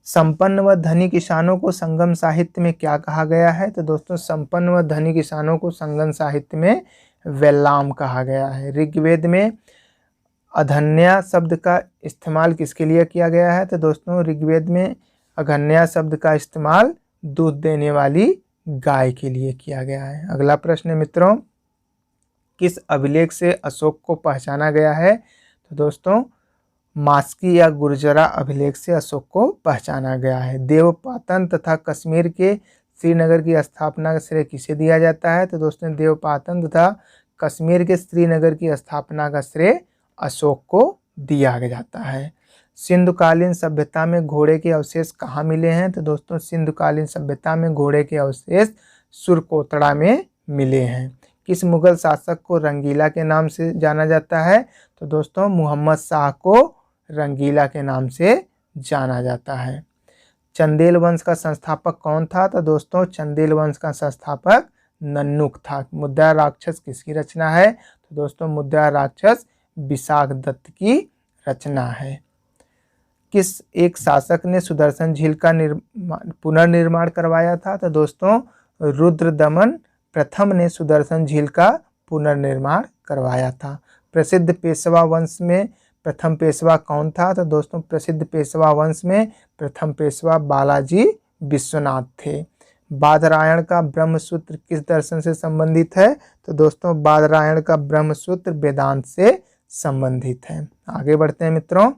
संपन्न व धनी किसानों को संगम साहित्य में क्या कहा गया है? तो दोस्तों संपन्न व धनी किसानों को संगम साहित्य में वेल्लाम कहा गया है। ऋग्वेद में अधन्या शब्द का इस्तेमाल किसके लिए किया गया है? तो दोस्तों ऋग्वेद में अघन्या शब्द का इस्तेमाल दूध देने वाली गाय के लिए किया गया है। अगला प्रश्न है मित्रों, किस अभिलेख से अशोक को पहचाना गया है? तो दोस्तों मास्की या गुर्जरा अभिलेख से अशोक को पहचाना गया है। देवपाटन तथा कश्मीर के श्रीनगर की स्थापना का श्रेय किसे दिया जाता है? तो दोस्तों देवपाटन तथा कश्मीर के श्रीनगर की स्थापना का श्रेय अशोक को दिया जाता है। सिंधुकालीन सभ्यता में घोड़े के अवशेष कहाँ मिले हैं? तो दोस्तों सिंधुकालीन सभ्यता में घोड़े के अवशेष सुरकोतड़ा में मिले हैं। किस मुगल शासक को रंगीला के नाम से जाना जाता है? तो दोस्तों मोहम्मद शाह को रंगीला के नाम से जाना जाता है। चंदेल वंश का संस्थापक कौन था? तो दोस्तों चंदेल वंश का संस्थापक नन्नुक था। मुद्रा राक्षस किसकी रचना है? तो दोस्तों मुद्रा राक्षस विशाख दत्त की रचना है। किस एक शासक ने सुदर्शन झील का पुनर्निर्माण करवाया था? तो दोस्तों रुद्रदमन प्रथम ने सुदर्शन झील का पुनर्निर्माण करवाया था। प्रसिद्ध पेशवा वंश में प्रथम पेशवा कौन था? तो दोस्तों प्रसिद्ध पेशवा वंश में प्रथम पेशवा बालाजी विश्वनाथ थे। बादरायण का ब्रह्मसूत्र किस दर्शन से संबंधित है? तो दोस्तों बादरायण का ब्रह्मसूत्र वेदांत से संबंधित है। आगे बढ़ते हैं मित्रों।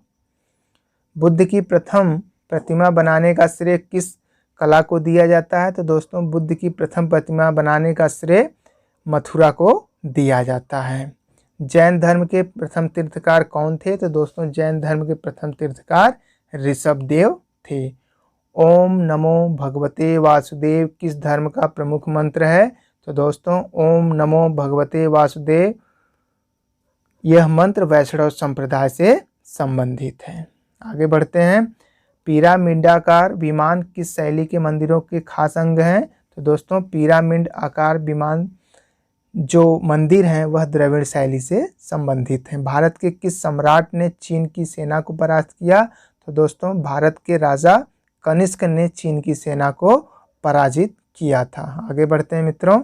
बुद्ध की प्रथम प्रतिमा बनाने का श्रेय किस कला को दिया जाता है? तो दोस्तों बुद्ध की प्रथम प्रतिमा बनाने का श्रेय मथुरा को दिया जाता है। जैन धर्म के प्रथम तीर्थकार कौन थे? तो दोस्तों जैन धर्म के प्रथम तीर्थकार ऋषभदेव थे। ओम नमो भगवते वासुदेव किस धर्म का प्रमुख मंत्र है? तो दोस्तों ओम नमो भगवते वासुदेव यह मंत्र वैष्णव संप्रदाय से संबंधित है। आगे बढ़ते हैं। पिरामिडाकार विमान किस शैली के मंदिरों के खास अंग हैं? तो दोस्तों पिरामिड आकार विमान जो मंदिर हैं वह द्रविड़ शैली से संबंधित हैं। भारत के किस सम्राट ने चीन की सेना को परास्त किया? तो दोस्तों भारत के राजा कनिष्क ने चीन की सेना को पराजित किया था। आगे बढ़ते हैं मित्रों।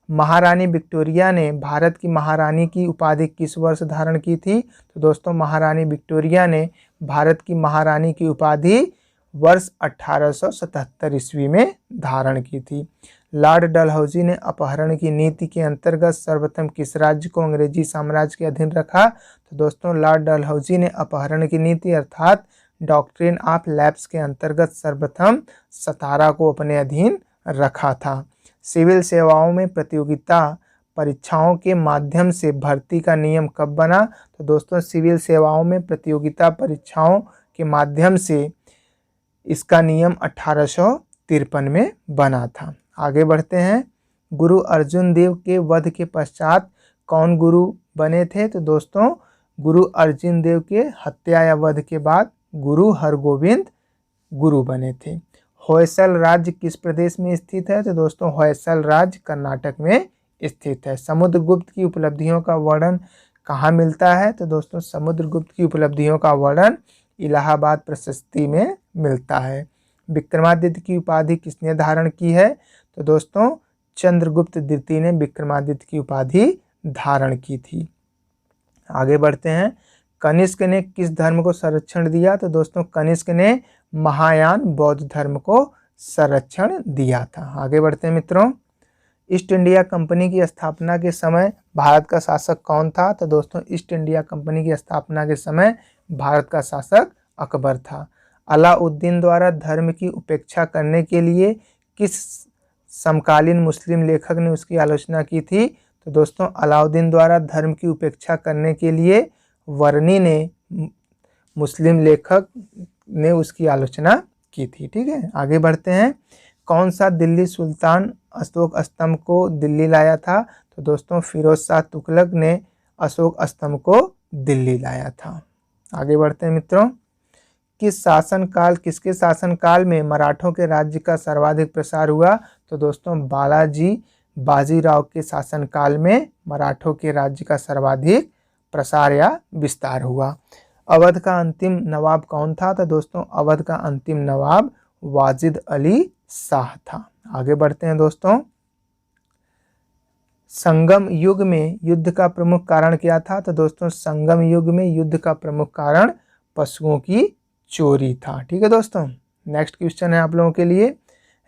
महारानी विक्टोरिया ने भारत की महारानी की उपाधि किस वर्ष धारण की थी? तो दोस्तों महारानी विक्टोरिया ने भारत की महारानी की उपाधि वर्ष 1877 ईस्वी में धारण की थी। लॉर्ड डलहौजी ने अपहरण की नीति के अंतर्गत सर्वप्रथम किस राज्य को अंग्रेजी साम्राज्य के अधीन रखा? तो दोस्तों लॉर्ड डलहौजी ने अपहरण की नीति अर्थात डॉक्ट्रिन ऑफ लैप्स के अंतर्गत सर्वप्रथम सतारा को अपने अधीन रखा था। सिविल सेवाओं में प्रतियोगिता परीक्षाओं के माध्यम से भर्ती का नियम कब बना? तो दोस्तों सिविल सेवाओं में प्रतियोगिता परीक्षाओं के माध्यम से इसका नियम 1853 में बना था। आगे बढ़ते हैं। गुरु अर्जुन देव के वध के पश्चात कौन गुरु बने थे? तो दोस्तों गुरु अर्जुन देव के हत्या या वध के बाद गुरु हरगोविंद गुरु बने थे। होयसल राज्य किस प्रदेश में स्थित है? तो दोस्तों होयसल राज्य कर्नाटक में स्थित है। समुद्रगुप्त की उपलब्धियों का वर्णन कहाँ मिलता है? तो दोस्तों समुद्रगुप्त की उपलब्धियों का वर्णन इलाहाबाद प्रशस्ति में मिलता है। विक्रमादित्य की उपाधि किसने धारण की है? तो दोस्तों चंद्रगुप्त द्वितीय ने विक्रमादित्य की उपाधि धारण की थी। आगे बढ़ते हैं। कनिष्क ने किस धर्म को संरक्षण दिया? तो दोस्तों कनिष्क ने महायान बौद्ध धर्म को संरक्षण दिया था। आगे बढ़ते हैं मित्रों। ईस्ट इंडिया कंपनी की स्थापना के समय भारत का शासक कौन था? तो दोस्तों ईस्ट इंडिया कंपनी की स्थापना के समय भारत का शासक अकबर था। अलाउद्दीन द्वारा धर्म की उपेक्षा करने के लिए किस समकालीन मुस्लिम लेखक ने उसकी आलोचना की थी? तो दोस्तों अलाउद्दीन द्वारा धर्म की उपेक्षा करने के लिए वर्णी ने मुस्लिम लेखक ने उसकी आलोचना की थी। ठीक है, आगे बढ़ते हैं। कौन सा दिल्ली सुल्तान अशोक स्तंभ को दिल्ली लाया था? तो दोस्तों फिरोज शाह तुगलक ने अशोक स्तंभ को दिल्ली लाया था। आगे बढ़ते हैं मित्रों। किसके शासनकाल में मराठों के राज्य का सर्वाधिक प्रसार हुआ? तो दोस्तों बाजीराव के शासनकाल में मराठों के राज्य का सर्वाधिक प्रसार या विस्तार हुआ। अवध का अंतिम नवाब कौन था? तो दोस्तों अवध का अंतिम नवाब वाजिद अली शाह था। आगे बढ़ते हैं दोस्तों। संगम युग में युद्ध का प्रमुख कारण क्या था? तो दोस्तों संगम युग में युद्ध का प्रमुख कारण पशुओं की चोरी था। ठीक है दोस्तों। नेक्स्ट क्वेश्चन है आप लोगों के लिए।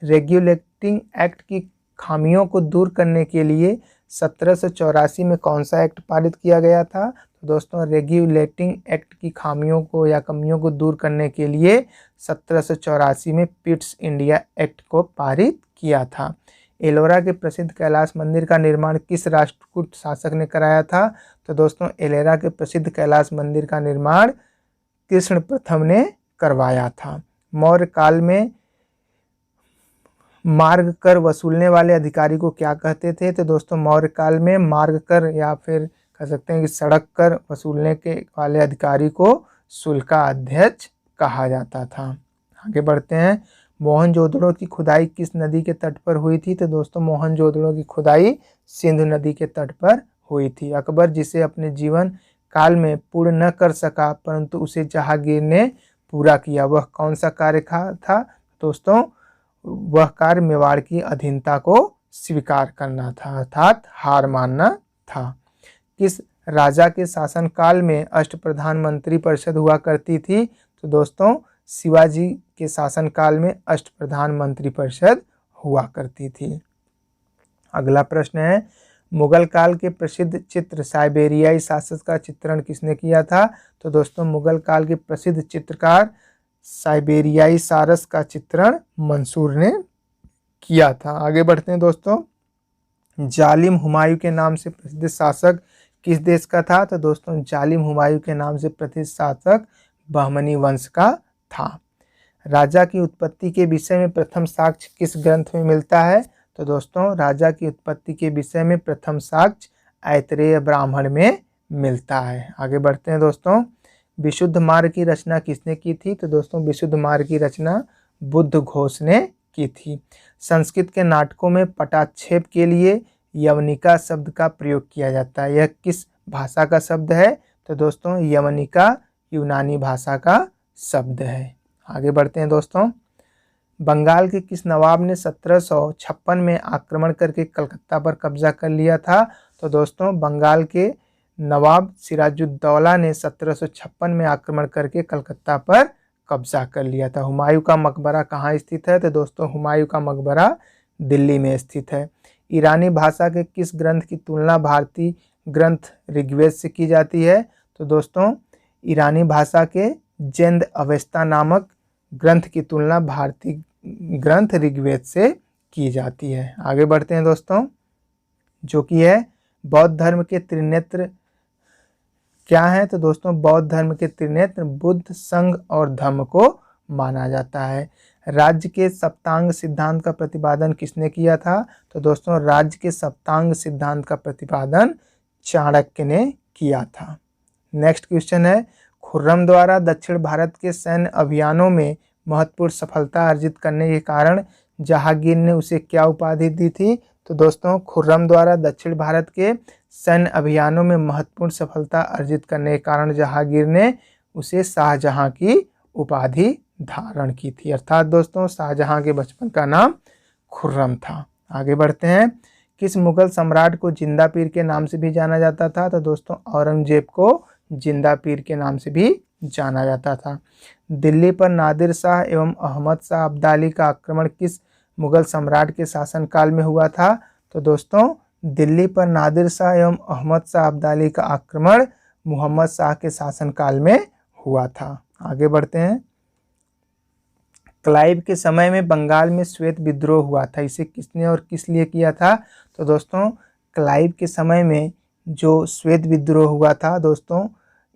रेगुलेटिंग एक्ट की खामियों को दूर करने के लिए 1784 में कौन सा एक्ट पारित किया गया था? तो दोस्तों रेगुलेटिंग एक्ट की खामियों को या कमियों को दूर करने के लिए 1784 में पिट्स इंडिया एक्ट को पारित किया था। एलोरा के प्रसिद्ध कैलाश मंदिर का निर्माण किस राष्ट्रकूट शासक ने कराया था? तो दोस्तों एलोरा के प्रसिद्ध कैलाश मंदिर का निर्माण कृष्ण प्रथम ने करवाया था। मौर्य काल में मार्ग कर वसूलने वाले अधिकारी को क्या कहते थे? तो दोस्तों मौर्य काल में मार्ग कर या फिर कह सकते हैं कि सड़क कर वसूलने के वाले अधिकारी को शुल्काध्यक्ष कहा जाता था। आगे बढ़ते हैं। मोहनजोदड़ो की खुदाई किस नदी के तट पर हुई थी? तो दोस्तों मोहनजोदड़ो की खुदाई सिंधु नदी के तट पर हुई थी। अकबर जिसे अपने जीवन काल में पूर्ण न कर सका परंतु उसे जहांगीर ने पूरा किया, वह कौन सा कार्य था? दोस्तों वह कार्य मेवाड़ की अधीनता को स्वीकार करना था, अर्थात हार मानना था। किस राजा के शासनकाल में अष्टप्रधान मंत्री परिषद हुआ करती थी? तो दोस्तों शिवाजी के शासनकाल में अष्टप्रधान मंत्री परिषद हुआ करती थी। अगला प्रश्न है, मुगल काल के प्रसिद्ध चित्र साइबेरियाई शासक का चित्रण किसने किया था? तो दोस्तों मुगल काल के प्रसिद्ध चित्रकार साइबेरियाई सारस का चित्रण मंसूर ने किया था। आगे बढ़ते हैं दोस्तों। जालिम हुमायूं के नाम से प्रसिद्ध शासक किस देश का था? तो दोस्तों जालिम हुमायूं के नाम से प्रसिद्ध शासक बहमनी वंश का था। राजा की उत्पत्ति के विषय में प्रथम साक्ष्य किस ग्रंथ में मिलता है? तो दोस्तों राजा की उत्पत्ति के विषय में प्रथम साक्ष्य ऐतरेय ब्राह्मण में मिलता है। आगे बढ़ते हैं दोस्तों। विशुद्ध मार्ग की रचना किसने की थी? तो दोस्तों विशुद्ध मार्ग की रचना बुद्ध घोष ने की थी। संस्कृत के नाटकों में पटाक्षेप के लिए यवनिका शब्द का प्रयोग किया जाता है, यह किस भाषा का शब्द है? तो दोस्तों यवनिका यूनानी भाषा का शब्द है। आगे बढ़ते हैं दोस्तों। बंगाल के किस नवाब ने 1756 में आक्रमण करके कलकत्ता पर कब्जा कर लिया था? तो दोस्तों बंगाल के नवाब सिराजुद्दौला ने 1756 में आक्रमण करके कलकत्ता पर कब्जा कर लिया था। हुमायूं का मकबरा कहाँ स्थित है? तो दोस्तों हुमायूं का मकबरा दिल्ली में स्थित है। ईरानी भाषा के किस ग्रंथ की तुलना भारतीय ग्रंथ ऋग्वेद से की जाती है? तो दोस्तों ईरानी भाषा के जैंद अवेस्ता नामक ग्रंथ की तुलना भारतीय ग्रंथ ऋग्वेद से की जाती है। आगे बढ़ते हैं दोस्तों, जो कि है बौद्ध धर्म के त्रिनेत्र क्या है? तो दोस्तों बौद्ध धर्म के त्रिनेत्र बुद्ध, संघ और धम्म को माना जाता है। राज्य के सप्तांग सिद्धांत का प्रतिपादन किसने किया था? तो दोस्तों राज्य के सप्तांग सिद्धांत का प्रतिपादन चाणक्य ने किया था। नेक्स्ट क्वेश्चन है, खुर्रम द्वारा दक्षिण भारत के सैन्य अभियानों में महत्वपूर्ण सफलता अर्जित करने के कारण जहांगीर ने उसे क्या उपाधि दी थी? तो दोस्तों खुर्रम द्वारा दक्षिण भारत के सैन्य अभियानों में महत्वपूर्ण सफलता अर्जित करने के कारण जहांगीर ने उसे शाहजहां की उपाधि धारण की थी, अर्थात दोस्तों शाहजहां के बचपन का नाम खुर्रम था। आगे बढ़ते हैं। किस मुगल सम्राट को जिंदा पीर के नाम से भी जाना जाता था? तो दोस्तों औरंगजेब को जिंदा पीर के नाम से भी जाना जाता था। दिल्ली पर नादिर शाह एवं अहमद शाह अब्दाली का आक्रमण किस मुगल सम्राट के शासनकाल में हुआ था? तो दोस्तों दिल्ली पर नादिर शाह एवं अहमद शाह अब्दाली का आक्रमण मुहम्मद शाह के शासनकाल में हुआ था। आगे बढ़ते हैं। क्लाइव के समय में बंगाल में श्वेत विद्रोह हुआ था, इसे किसने और किस लिए किया था? तो दोस्तों क्लाइव के समय में जो श्वेत विद्रोह हुआ था दोस्तों,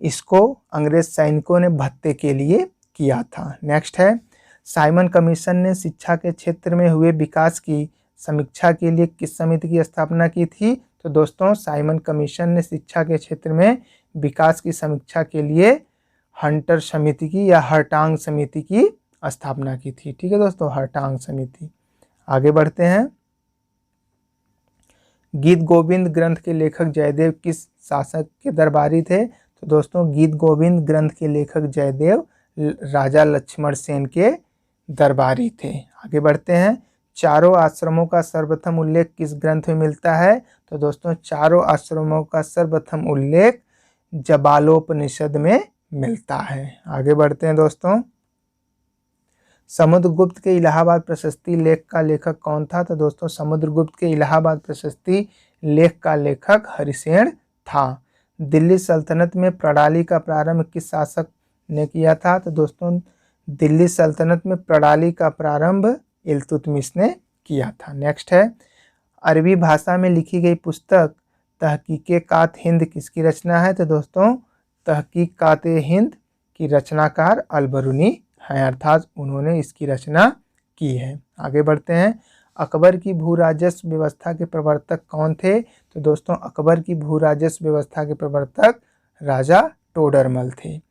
इसको अंग्रेज सैनिकों ने भत्ते के लिए किया था। नेक्स्ट है, साइमन कमीशन ने शिक्षा के क्षेत्र में हुए विकास की समीक्षा के लिए किस समिति की स्थापना की थी? तो दोस्तों साइमन कमीशन ने शिक्षा के क्षेत्र में विकास की समीक्षा के लिए हंटर समिति की या हरटांग समिति की स्थापना की थी। ठीक है दोस्तों, हरटांग समिति। आगे बढ़ते हैं। गीत गोविंद ग्रंथ के लेखक जयदेव किस शासक के दरबारी थे? तो दोस्तों गीत गोविंद ग्रंथ के लेखक जयदेव राजा लक्ष्मण सेन के दरबारी थे। आगे बढ़ते हैं। चारों आश्रमों का सर्वप्रथम उल्लेख किस ग्रंथ में मिलता है? तो दोस्तों चारों आश्रमों का सर्वप्रथम उल्लेख जबालोपनिषद में मिलता है। आगे बढ़ते हैं दोस्तों। समुद्रगुप्त के इलाहाबाद प्रशस्ति लेख का लेखक कौन था? तो दोस्तों समुद्रगुप्त के इलाहाबाद प्रशस्ति लेख का लेखक हरिसेन था। दिल्ली सल्तनत में प्रणाली का प्रारंभ किस शासक ने किया था? तो दोस्तों दिल्ली सल्तनत में प्रणाली का प्रारंभ इल्तुतमिश ने किया था। नेक्स्ट है, अरबी भाषा में लिखी गई पुस्तक तहकीकात हिंद किसकी रचना है? तो दोस्तों तहकीकात हिंद की रचनाकार अल-बरूनी हैं, अर्थात उन्होंने इसकी रचना की है। आगे बढ़ते हैं। अकबर की भू राजस्व व्यवस्था के प्रवर्तक कौन थे? तो दोस्तों अकबर की भू राजस्व व्यवस्था के प्रवर्तक राजा टोडरमल थे।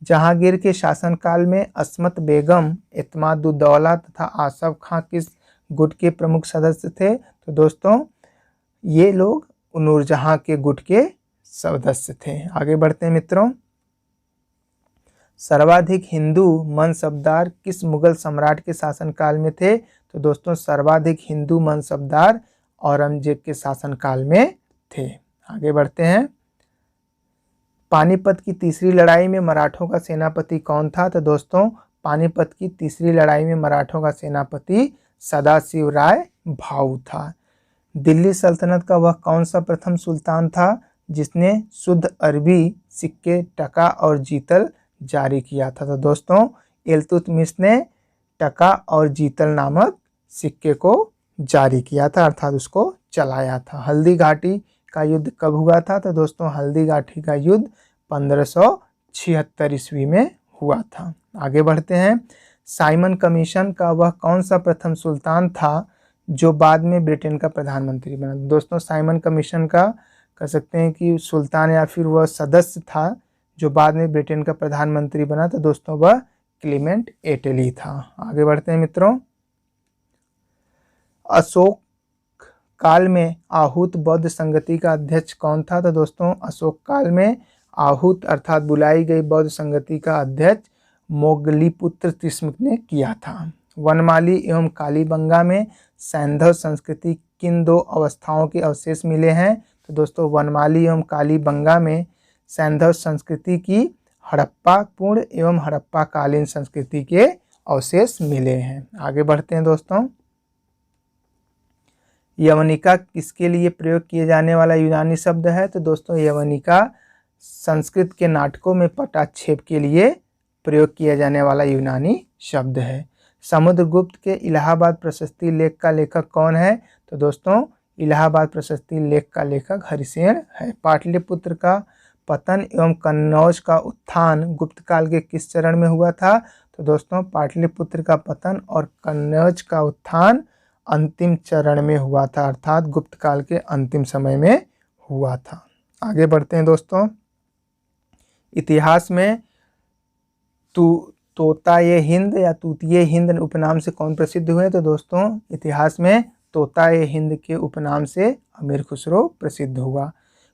जहांगीर के शासनकाल में अस्मत बेगम, एतमादुद्दौला तथा आसफ खां किस गुट के प्रमुख सदस्य थे? तो दोस्तों ये लोग नूरजहां के गुट के सदस्य थे। आगे बढ़ते हैं मित्रों। सर्वाधिक हिंदू मनसबदार किस मुगल सम्राट के शासनकाल में थे? तो दोस्तों सर्वाधिक हिंदू मनसबदार औरंगजेब के शासनकाल में थे। आगे बढ़ते हैं। पानीपत की तीसरी लड़ाई में मराठों का सेनापति कौन था? तो दोस्तों पानीपत की तीसरी लड़ाई में मराठों का सेनापति सदाशिव राय भाऊ था। दिल्ली सल्तनत का वह कौन सा प्रथम सुल्तान था जिसने शुद्ध अरबी सिक्के, टका और जीतल जारी किया था? तो दोस्तों इल्तुतमिश ने टका और जीतल नामक सिक्के को जारी किया था, अर्थात उसको चलाया था। हल्दी घाटी का युद्ध कब हुआ था? तो दोस्तों हल्दी घाटी का युद्ध 1576 ईस्वी में हुआ था। आगे बढ़ते हैं। साइमन कमीशन का वह कौन सा प्रथम सुल्तान था जो बाद में ब्रिटेन का प्रधानमंत्री बना? दोस्तों साइमन कमीशन का कह सकते हैं कि सुल्तान या फिर वह सदस्य था जो बाद में ब्रिटेन का प्रधानमंत्री बना। तो दोस्तों वह क्लीमेंट एटली था। आगे बढ़ते हैं मित्रों। अशोक काल में आहूत बौद्ध संगति का अध्यक्ष कौन था? तो दोस्तों अशोक काल में आहूत अर्थात बुलाई गई बौद्ध संगति का अध्यक्ष मोगलीपुत्र तिस्म ने किया था। वनमाली एवं कालीबंगा में सैंधव संस्कृति किन दो अवस्थाओं के अवशेष मिले हैं? तो दोस्तों वनमाली एवं कालीबंगा में सैंधव संस्कृति की हड़प्पा पूर्ण एवं हड़प्पा कालीन संस्कृति के अवशेष मिले हैं। आगे बढ़ते हैं दोस्तों। यवनिका किसके लिए प्रयोग किए जाने वाला यूनानी शब्द है? तो दोस्तों यवनिका संस्कृत के नाटकों में पटाक्षेप के लिए प्रयोग किया जाने वाला यूनानी शब्द है। समुद्रगुप्त के इलाहाबाद प्रशस्ति लेख का लेखक कौन है? तो दोस्तों इलाहाबाद प्रशस्ति लेख का लेखक हरिसेन है। पाटलिपुत्र का पतन एवं कन्नौज का उत्थान गुप्त काल के किस चरण में हुआ था? तो दोस्तों पाटलिपुत्र का पतन और कन्नौज का उत्थान अंतिम चरण में हुआ था, अर्थात गुप्त काल के अंतिम समय में हुआ था। आगे बढ़ते हैं दोस्तों। इतिहास में तोताए हिंद या तूतिए हिंद उपनाम से कौन प्रसिद्ध हुए? तो दोस्तों इतिहास में तोताए हिंद के उपनाम से अमीर खुसरो प्रसिद्ध हुआ।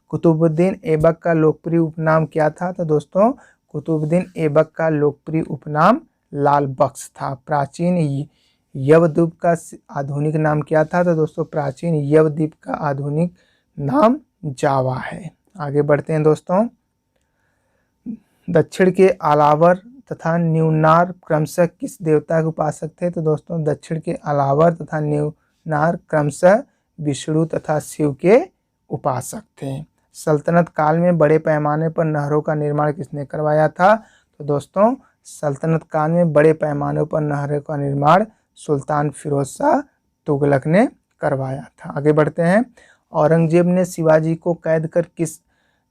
कुतुबुद्दीन ऐबक का लोकप्रिय उपनाम क्या था? तो दोस्तों कुतुबुद्दीन ऐबक का लोकप्रिय उपनाम लाल बख्श था। प्राचीन यवद्वीप का आधुनिक नाम क्या था? तो दोस्तों प्राचीन यवद्वीप का आधुनिक नाम जावा है। आगे बढ़ते हैं दोस्तों। दक्षिण के अलावर तथा न्यूनार क्रमशः किस देवता के उपासक थे? तो दोस्तों दक्षिण के अलावर तथा न्यूनार क्रमशः विष्णु तथा शिव के उपासक थे। सल्तनत काल में बड़े पैमाने पर नहरों का निर्माण किसने करवाया था? तो दोस्तों सल्तनत काल में बड़े पैमाने पर नहरों का निर्माण सुल्तान फिरोज शाह तुगलक ने करवाया था। आगे बढ़ते हैं। औरंगजेब ने शिवाजी को कैद कर किस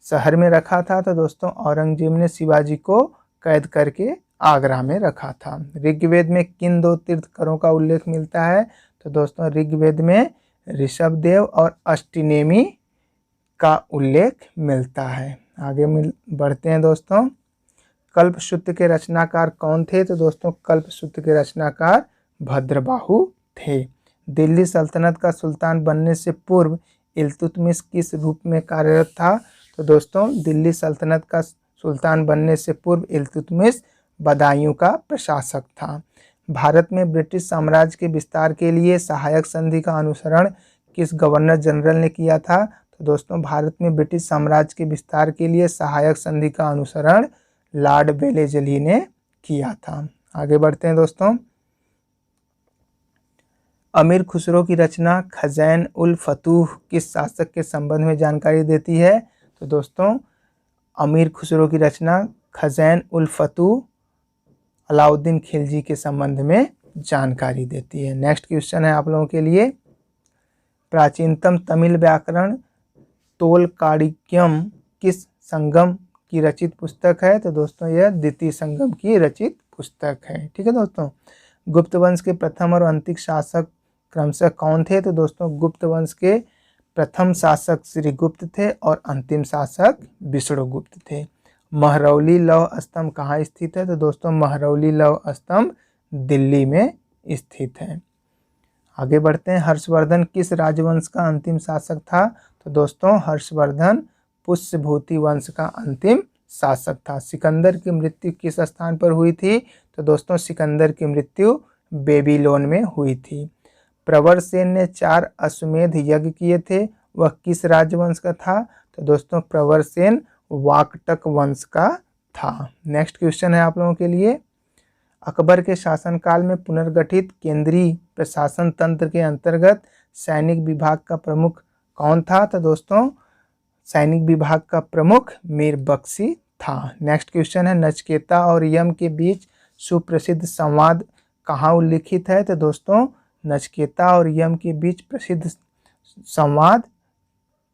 शहर में रखा था? तो दोस्तों औरंगजेब ने शिवाजी को कैद करके आगरा में रखा था। ऋग्वेद में किन दो तीर्थंकरों का उल्लेख मिलता है? तो दोस्तों ऋग्वेद में ऋषभदेव और अष्टनेमी का उल्लेख मिलता है। आगे बढ़ते हैं दोस्तों। कल्पसूत्र के रचनाकार कौन थे? तो दोस्तों कल्पसूत्र के रचनाकार भद्रबाहु थे। दिल्ली सल्तनत का सुल्तान बनने से पूर्व इल्तुतमिश किस रूप में कार्यरत था? तो दोस्तों दिल्ली सल्तनत का सुल्तान बनने से पूर्व इल्तुतमिश बदायूं का प्रशासक था। भारत में ब्रिटिश साम्राज्य के विस्तार के लिए सहायक संधि का अनुसरण किस गवर्नर जनरल ने किया था? तो दोस्तों भारत में ब्रिटिश साम्राज्य के विस्तार के लिए सहायक संधि का अनुसरण लॉर्ड वेलेस्ली ने किया था। आगे बढ़ते हैं दोस्तों। अमीर खुसरो की रचना खज़ैन उल फतूह किस शासक के संबंध में जानकारी देती है? तो दोस्तों अमीर खुसरो की रचना खज़ैन उल फतूह अलाउद्दीन खिलजी के संबंध में जानकारी देती है। नेक्स्ट क्वेश्चन है आप लोगों के लिए। प्राचीनतम तमिल व्याकरण तोलकाड़िक्यम किस संगम की रचित पुस्तक है? तो दोस्तों यह द्वितीय संगम की रचित पुस्तक है। ठीक है दोस्तों। गुप्त वंश के प्रथम और अंतिम शासक क्रमशः कौन थे? तो दोस्तों गुप्त वंश के प्रथम शासक श्री गुप्त थे और अंतिम शासक विष्णुगुप्त थे। महरौली लौह स्तंभ कहाँ स्थित है? तो दोस्तों महरौली लौह स्तंभ दिल्ली में स्थित है। आगे बढ़ते हैं। हर्षवर्धन किस राजवंश का अंतिम शासक था? तो दोस्तों हर्षवर्धन पुष्यभूति वंश का अंतिम शासक था। सिकंदर की मृत्यु किस स्थान पर हुई थी? तो दोस्तों सिकंदर की मृत्यु बेबीलोन में हुई थी। प्रवरसेन ने 4 अश्वमेध यज्ञ किए थे, वह किस राजवंश का था? तो दोस्तों प्रवरसेन वाकटक वंश का था। नेक्स्ट क्वेश्चन है आप लोगों के लिए। अकबर के शासनकाल में पुनर्गठित केंद्रीय प्रशासन तंत्र के अंतर्गत सैनिक विभाग का प्रमुख कौन था? तो दोस्तों सैनिक विभाग का प्रमुख मीर बख्शी था। नेक्स्ट क्वेश्चन है। नचिकेता और यम के बीच सुप्रसिद्ध संवाद कहाँ उल्लिखित है? तो दोस्तों नचिकेता और यम के बीच प्रसिद्ध संवाद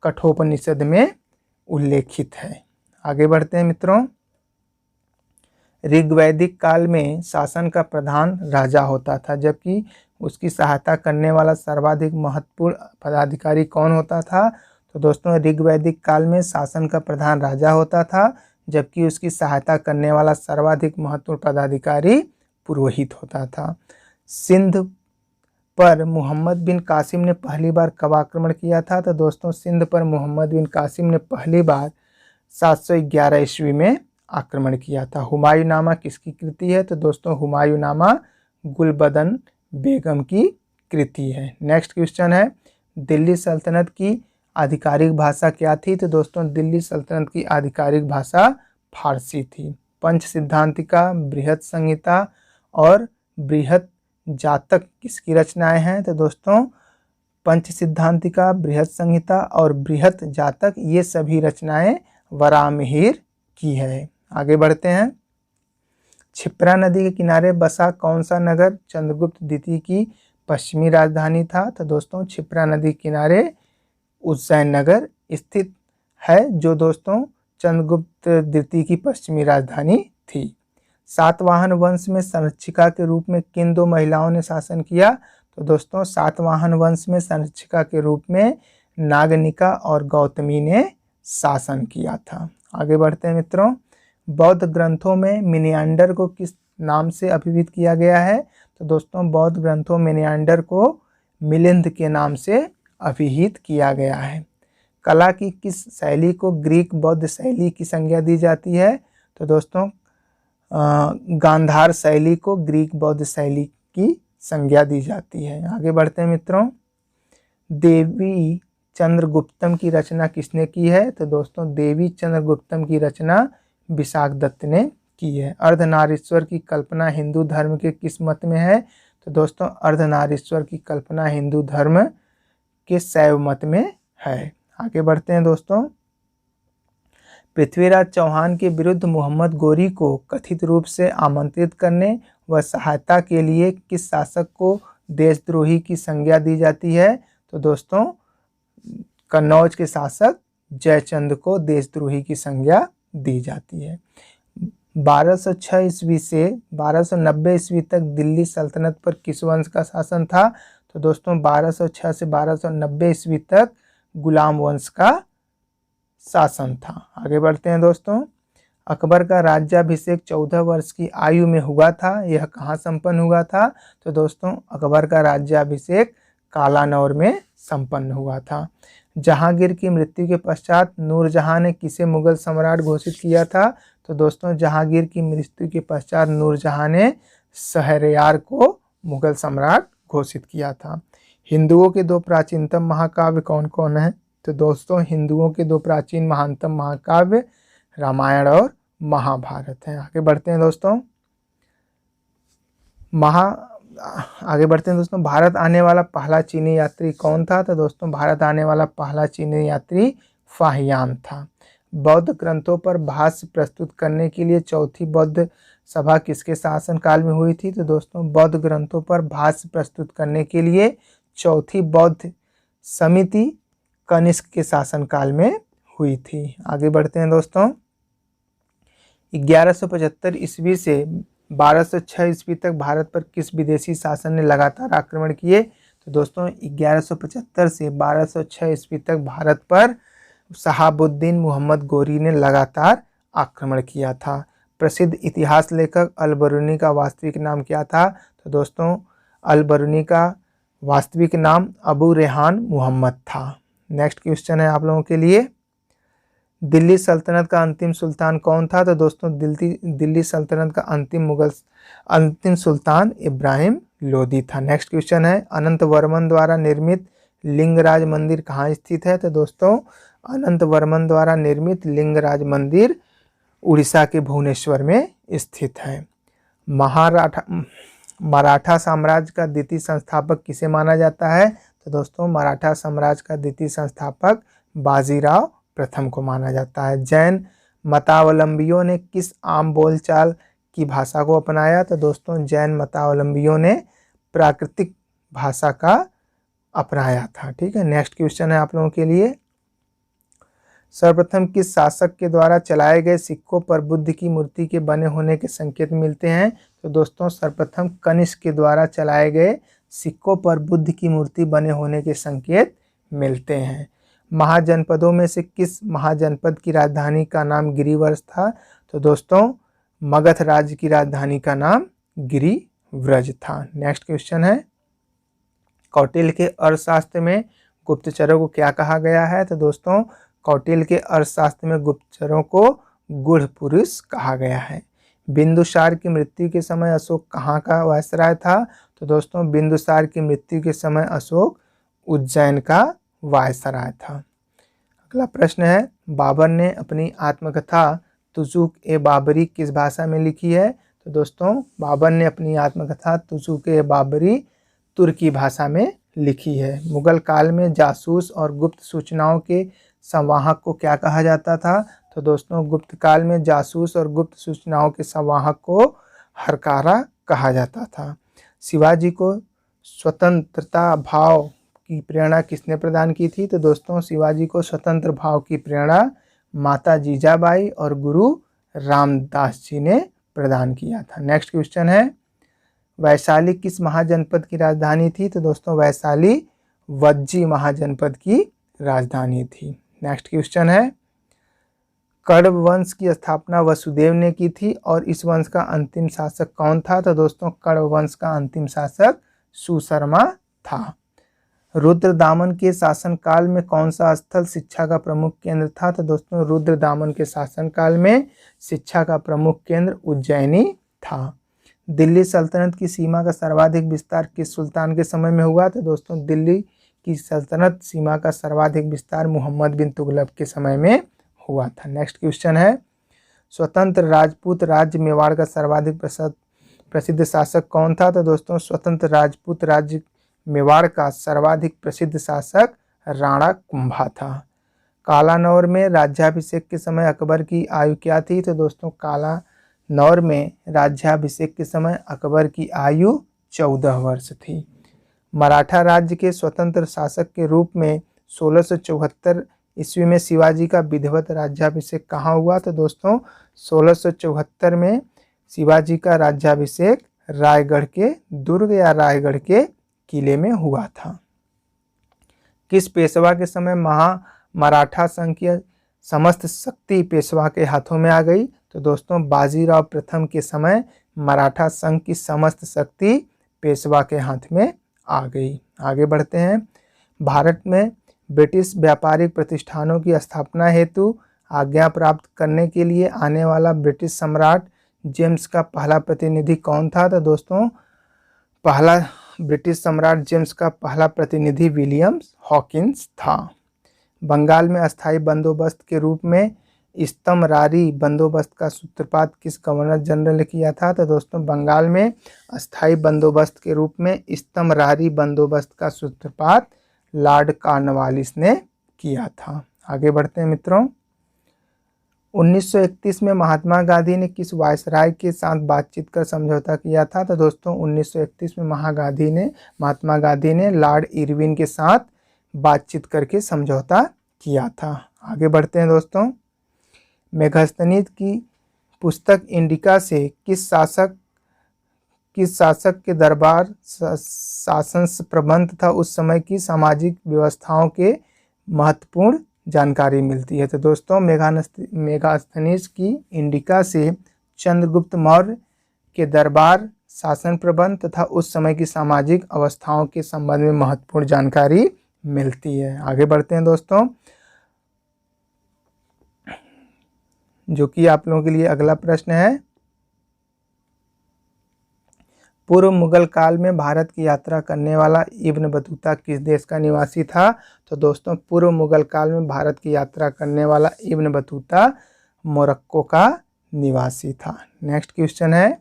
कठोपनिषद में उल्लेखित है। आगे बढ़ते हैं मित्रों। ऋग्वैदिक काल में शासन का प्रधान राजा होता था, जबकि उसकी सहायता करने वाला सर्वाधिक महत्वपूर्ण पदाधिकारी कौन होता था? तो दोस्तों ऋग्वैदिक काल में शासन का प्रधान राजा होता था, जबकि उसकी सहायता करने वाला सर्वाधिक महत्वपूर्ण पदाधिकारी पुरोहित होता था। सिंध पर मोहम्मद बिन कासिम ने पहली बार कब आक्रमण किया था? तो दोस्तों सिंध पर मोहम्मद बिन कासिम ने पहली बार 711 ईस्वी में आक्रमण किया था। हुमायूंनामा किसकी कृति है? तो दोस्तों हुमायूंनामा गुलबदन बेगम की कृति है। नेक्स्ट क्वेश्चन है। दिल्ली सल्तनत की आधिकारिक भाषा क्या थी? तो दोस्तों दिल्ली सल्तनत की आधिकारिक भाषा फारसी थी। पंच सिद्धांतिका, बृहत संहिता और बृहत जातक किसकी रचनाएं हैं? तो दोस्तों पंच सिद्धांतिका, बृहत संहिता और बृहत जातक ये सभी रचनाएं वराहमिहिर की है। आगे बढ़ते हैं। क्षिप्रा नदी के किनारे बसा कौन सा नगर चंद्रगुप्त द्वितीय की पश्चिमी राजधानी था? तो दोस्तों क्षिप्रा नदी के किनारे उज्जैन नगर स्थित है, जो दोस्तों चंद्रगुप्त द्वितीय की पश्चिमी राजधानी थी। सातवाहन वंश में संरक्षिका के रूप में किन 2 महिलाओं ने शासन किया? तो दोस्तों सातवाहन वंश में संरक्षिका के रूप में नागनिका और गौतमी ने शासन किया था। आगे बढ़ते हैं मित्रों। बौद्ध ग्रंथों में मिनियांडर को किस नाम से अभिहित किया गया है? तो दोस्तों बौद्ध ग्रंथों में मिनियांडर को मिलिंद के नाम से अभिहित किया गया है। कला की किस शैली को ग्रीक बौद्ध शैली की संज्ञा दी जाती है? तो दोस्तों गांधार शैली को ग्रीक बौद्ध शैली की संज्ञा दी जाती है। आगे बढ़ते हैं मित्रों। देवी चंद्रगुप्तम की रचना किसने की है? तो दोस्तों देवी चंद्रगुप्तम की रचना विशाखदत्त ने की है। अर्धनारीश्वर की कल्पना हिंदू धर्म के किस मत में है? तो दोस्तों अर्धनारीश्वर की कल्पना हिंदू धर्म के शैव मत में है। आगे बढ़ते हैं दोस्तों। पृथ्वीराज चौहान के विरुद्ध मोहम्मद गोरी को कथित रूप से आमंत्रित करने व सहायता के लिए किस शासक को देशद्रोही की संज्ञा दी जाती है? तो दोस्तों कन्नौज के शासक जयचंद को देशद्रोही की संज्ञा दी जाती है। 1206 ईस्वी से 1290 ईस्वी तक दिल्ली सल्तनत पर किस वंश का शासन था? तो दोस्तों 1206 से 1290 ईस्वी तक गुलाम वंश का शासन था। आगे बढ़ते हैं दोस्तों। अकबर का राज्याभिषेक 14 वर्ष की आयु में हुआ था, यह कहाँ संपन्न हुआ था? तो दोस्तों अकबर का राज्याभिषेक कालानौर में संपन्न हुआ था। जहांगीर की मृत्यु के पश्चात नूरजहां ने किसे मुगल सम्राट घोषित किया था? तो दोस्तों जहांगीर की मृत्यु के पश्चात नूरजहां ने शहरयार को मुगल सम्राट घोषित किया था। हिंदुओं के 2 प्राचीनतम महाकाव्य कौन कौन हैं? तो दोस्तों हिंदुओं के 2 प्राचीन महानतम महाकाव्य रामायण और महाभारत हैं। आगे बढ़ते हैं दोस्तों। भारत आने वाला पहला चीनी यात्री कौन था? तो दोस्तों भारत आने वाला पहला चीनी यात्री फाहियान था। बौद्ध ग्रंथों पर भाष्य प्रस्तुत करने के लिए चौथी बौद्ध सभा किसके शासनकाल में हुई थी? तो दोस्तों बौद्ध ग्रंथों पर भाष्य प्रस्तुत करने के लिए चौथी बौद्ध समिति कनिष्क के शासनकाल में हुई थी। आगे बढ़ते हैं दोस्तों। 1175 ईस्वी से 1206 ईस्वी तक भारत पर किस विदेशी शासन ने लगातार आक्रमण किए? तो दोस्तों 1175 से 1206 ईस्वी तक भारत पर शहाबुद्दीन मोहम्मद गोरी ने लगातार आक्रमण किया था। प्रसिद्ध इतिहास लेखक अल-बरूनी का वास्तविक नाम क्या था? तो दोस्तों अल-बरूनी का वास्तविक नाम अबू रेहान मोहम्मद था। नेक्स्ट क्वेश्चन है आप लोगों के लिए, दिल्ली सल्तनत का अंतिम सुल्तान कौन था? तो दोस्तों दिल्ली सल्तनत का अंतिम सुल्तान इब्राहिम लोदी था। नेक्स्ट क्वेश्चन है, अनंत वर्मन द्वारा निर्मित लिंगराज मंदिर कहाँ स्थित है? तो दोस्तों अनंत वर्मन द्वारा निर्मित लिंगराज मंदिर उड़ीसा के भुवनेश्वर में स्थित है। मराठा साम्राज्य का द्वितीय संस्थापक किसे माना जाता है? तो दोस्तों मराठा साम्राज्य का द्वितीय संस्थापक बाजीराव प्रथम को माना जाता है। जैन मतावलंबियों ने किस आम बोलचाल की भाषा को अपनाया? तो दोस्तों जैन मतावलंबियों ने प्राकृतिक भाषा का अपनाया था। ठीक है, नेक्स्ट क्वेश्चन है आप लोगों के लिए, सर्वप्रथम किस शासक के द्वारा चलाए गए सिक्कों पर बुद्ध की मूर्ति के बने होने के संकेत मिलते हैं? तो दोस्तों सर्वप्रथम कनिष्क के द्वारा चलाए गए सिक्कों पर बुद्ध की मूर्ति बने होने के संकेत मिलते हैं। महाजनपदों में से किस महाजनपद की राजधानी का नाम गिरिव्रज था? तो दोस्तों मगध राज्य की राजधानी का नाम गिरिव्रज था। नेक्स्ट क्वेश्चन है, कौटिल्य के अर्थशास्त्र में गुप्तचरों को क्या कहा गया है? तो दोस्तों कौटिल्य के अर्थशास्त्र में गुप्तचरों को गूढ़ पुरुष कहा गया है। बिंदुसार की मृत्यु के समय अशोक कहाँ का वायसराय था? तो दोस्तों बिंदुसार की मृत्यु के समय अशोक उज्जैन का वायसराय था। अगला प्रश्न है, बाबर ने अपनी आत्मकथा तुजुक ए बाबरी किस भाषा में लिखी है? तो दोस्तों बाबर ने अपनी आत्मकथा तुजुक ए बाबरी तुर्की भाषा में लिखी है। मुगल काल में जासूस और गुप्त सूचनाओं के संवाहक को क्या कहा जाता था? तो दोस्तों गुप्त काल में जासूस और गुप्त सूचनाओं के संवाहक को हरकारा कहा जाता था। शिवाजी को स्वतंत्रता भाव की प्रेरणा किसने प्रदान की थी? तो दोस्तों शिवाजी को स्वतंत्र भाव की प्रेरणा माता जीजाबाई और गुरु रामदास जी ने प्रदान किया था। नेक्स्ट क्वेश्चन है, वैशाली किस महाजनपद की राजधानी थी? तो दोस्तों वैशाली वज्जी महाजनपद की राजधानी थी। नेक्स्ट क्वेश्चन है, कण्व वंश की स्थापना वसुदेव ने की थी और इस वंश का अंतिम शासक कौन था? तो दोस्तों कण्व वंश का अंतिम शासक सुशर्मा था। रुद्रदामन के शासनकाल में कौन सा स्थल शिक्षा का प्रमुख केंद्र था? तो दोस्तों रुद्रदामन के शासनकाल में शिक्षा का प्रमुख केंद्र उज्जैनी था। दिल्ली सल्तनत की सीमा का सर्वाधिक विस्तार किस सुल्तान के समय में हुआ? तो दोस्तों दिल्ली की सल्तनत सीमा का सर्वाधिक विस्तार मोहम्मद बिन तुगलक के समय में हुआ था। नेक्स्ट क्वेश्चन है, स्वतंत्र राजपूत राज्य मेवाड़ का सर्वाधिक प्रसिद्ध शासक कौन था? तो दोस्तों स्वतंत्र राजपूत राज्य मेवाड़ का सर्वाधिक प्रसिद्ध शासक राणा कुंभा था। कालानौर में राज्याभिषेक के समय अकबर की आयु क्या थी? तो दोस्तों कालानौर में राज्याभिषेक के समय अकबर की आयु 14 वर्ष थी। मराठा राज्य के स्वतंत्र शासक के रूप में 1674 ईस्वी में शिवाजी का विधिवत राज्याभिषेक कहाँ हुआ? तो दोस्तों 1674 में शिवाजी का राज्याभिषेक रायगढ़ के दुर्ग या रायगढ़ के किले में हुआ था। किस पेशवा के समय मराठा संघ की समस्त शक्ति पेशवा के हाथों में आ गई? तो दोस्तों बाजीराव प्रथम के समय मराठा संघ की समस्त शक्ति पेशवा के हाथ में आ गई। आगे बढ़ते हैं, भारत में ब्रिटिश व्यापारिक प्रतिष्ठानों की स्थापना हेतु आज्ञा प्राप्त करने के लिए आने वाला ब्रिटिश सम्राट जेम्स का पहला प्रतिनिधि कौन था? तो दोस्तों पहला ब्रिटिश सम्राट जेम्स का पहला प्रतिनिधि विलियम हॉकिंस था। बंगाल में अस्थायी बंदोबस्त के रूप में इस्तमरारी बंदोबस्त का सूत्रपात किस गवर्नर जनरल ने किया था? तो दोस्तों बंगाल में अस्थायी बंदोबस्त के रूप में इस्तमरारी बंदोबस्त का सूत्रपात लॉर्ड कॉर्नवालिस ने किया था। आगे बढ़ते हैं मित्रों, 1931 में महात्मा गांधी ने किस वायसराय के साथ बातचीत कर समझौता किया था? तो दोस्तों 1931 में महात्मा गांधी ने लॉर्ड इरविन के साथ बातचीत करके समझौता किया था। आगे बढ़ते हैं दोस्तों। मेगास्थनीज की पुस्तक इंडिका से किस शासक के दरबार शासन प्रबंध था उस समय की सामाजिक व्यवस्थाओं के महत्वपूर्ण जानकारी मिलती है। तो दोस्तों मेगास्थनीज की इंडिका से चंद्रगुप्त मौर्य के दरबार शासन प्रबंध तथा उस समय की सामाजिक अवस्थाओं के संबंध में महत्वपूर्ण जानकारी मिलती है। आगे बढ़ते हैं दोस्तों, जो कि आप लोगों के लिए अगला प्रश्न है। पूर्व मुगल काल में भारत की यात्रा करने वाला इब्न बतूता किस देश का निवासी था? तो दोस्तों पूर्व मुगल काल में भारत की यात्रा करने वाला इब्न बतूता मोरक्को का निवासी था। नेक्स्ट क्वेश्चन है,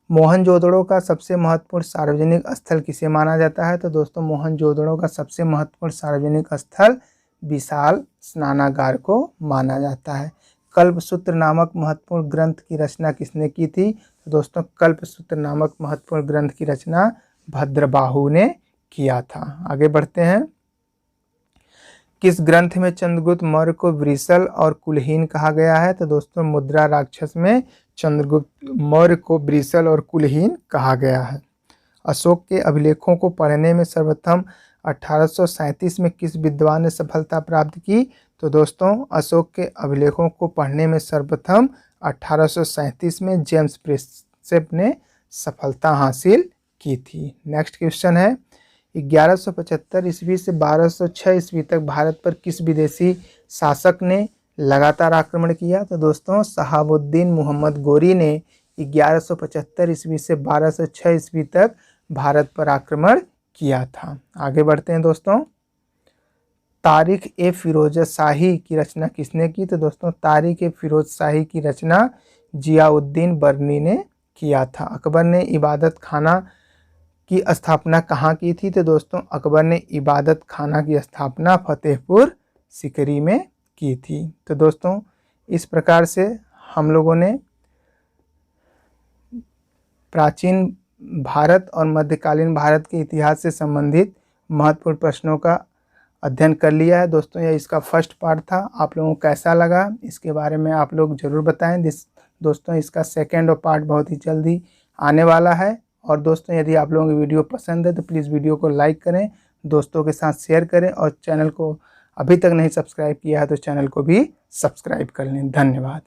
मोहनजोदड़ो का सबसे महत्वपूर्ण सार्वजनिक स्थल किसे माना जाता है? तो दोस्तों मोहनजोदड़ो का सबसे महत्वपूर्ण सार्वजनिक स्थल विशाल स्नानागार को माना जाता है। कल्पसूत्र नामक महत्वपूर्ण ग्रंथ की रचना किसने की थी? तो दोस्तों कल्पसूत्र नामक महत्वपूर्ण ग्रंथ की रचना भद्रबाहु ने किया था। आगे बढ़ते हैं, किस ग्रंथ में चंद्रगुप्त मौर्य को वृषल और कुलहीन कहा गया है? तो दोस्तों मुद्रा राक्षस में चंद्रगुप्त मौर्य को वृषल और कुलहीन कहा गया है। अशोक के अभिलेखों को पढ़ने में सर्वप्रथम 1837 में किस विद्वान ने सफलता प्राप्त की? तो दोस्तों अशोक के अभिलेखों को पढ़ने में सर्वप्रथम 1837 में जेम्स प्रिंसेप ने सफलता हासिल की थी। नेक्स्ट क्वेश्चन है, 1175 ईस्वी से 1206 ईस्वी तक भारत पर किस विदेशी शासक ने लगातार आक्रमण किया? तो दोस्तों शहाबुद्दीन मोहम्मद गोरी ने 1175 ईस्वी से 1206 ईस्वी तक भारत पर आक्रमण किया था। आगे बढ़ते हैं दोस्तों, तारीख ए फिरोज शाही की रचना किसने की? तो दोस्तों तारीख ए फिरोज शाही की रचना जियाउद्दीन बर्नी ने किया था। अकबर ने इबादत खाना की स्थापना कहाँ की थी? तो दोस्तों अकबर ने इबादत खाना की स्थापना फतेहपुर सीकरी में की थी। तो दोस्तों इस प्रकार से हम लोगों ने प्राचीन भारत और मध्यकालीन भारत के इतिहास से संबंधित महत्वपूर्ण प्रश्नों का अध्ययन कर लिया है। दोस्तों यह इसका फर्स्ट पार्ट था। आप लोगों को कैसा लगा इसके बारे में आप लोग ज़रूर बताएं। दोस्तों इसका सेकेंड और पार्ट बहुत ही जल्दी आने वाला है। और दोस्तों यदि आप लोगों की वीडियो पसंद है तो प्लीज़ वीडियो को लाइक करें, दोस्तों के साथ शेयर करें और चैनल को अभी तक नहीं सब्सक्राइब किया है तो चैनल को भी सब्सक्राइब कर लें। धन्यवाद।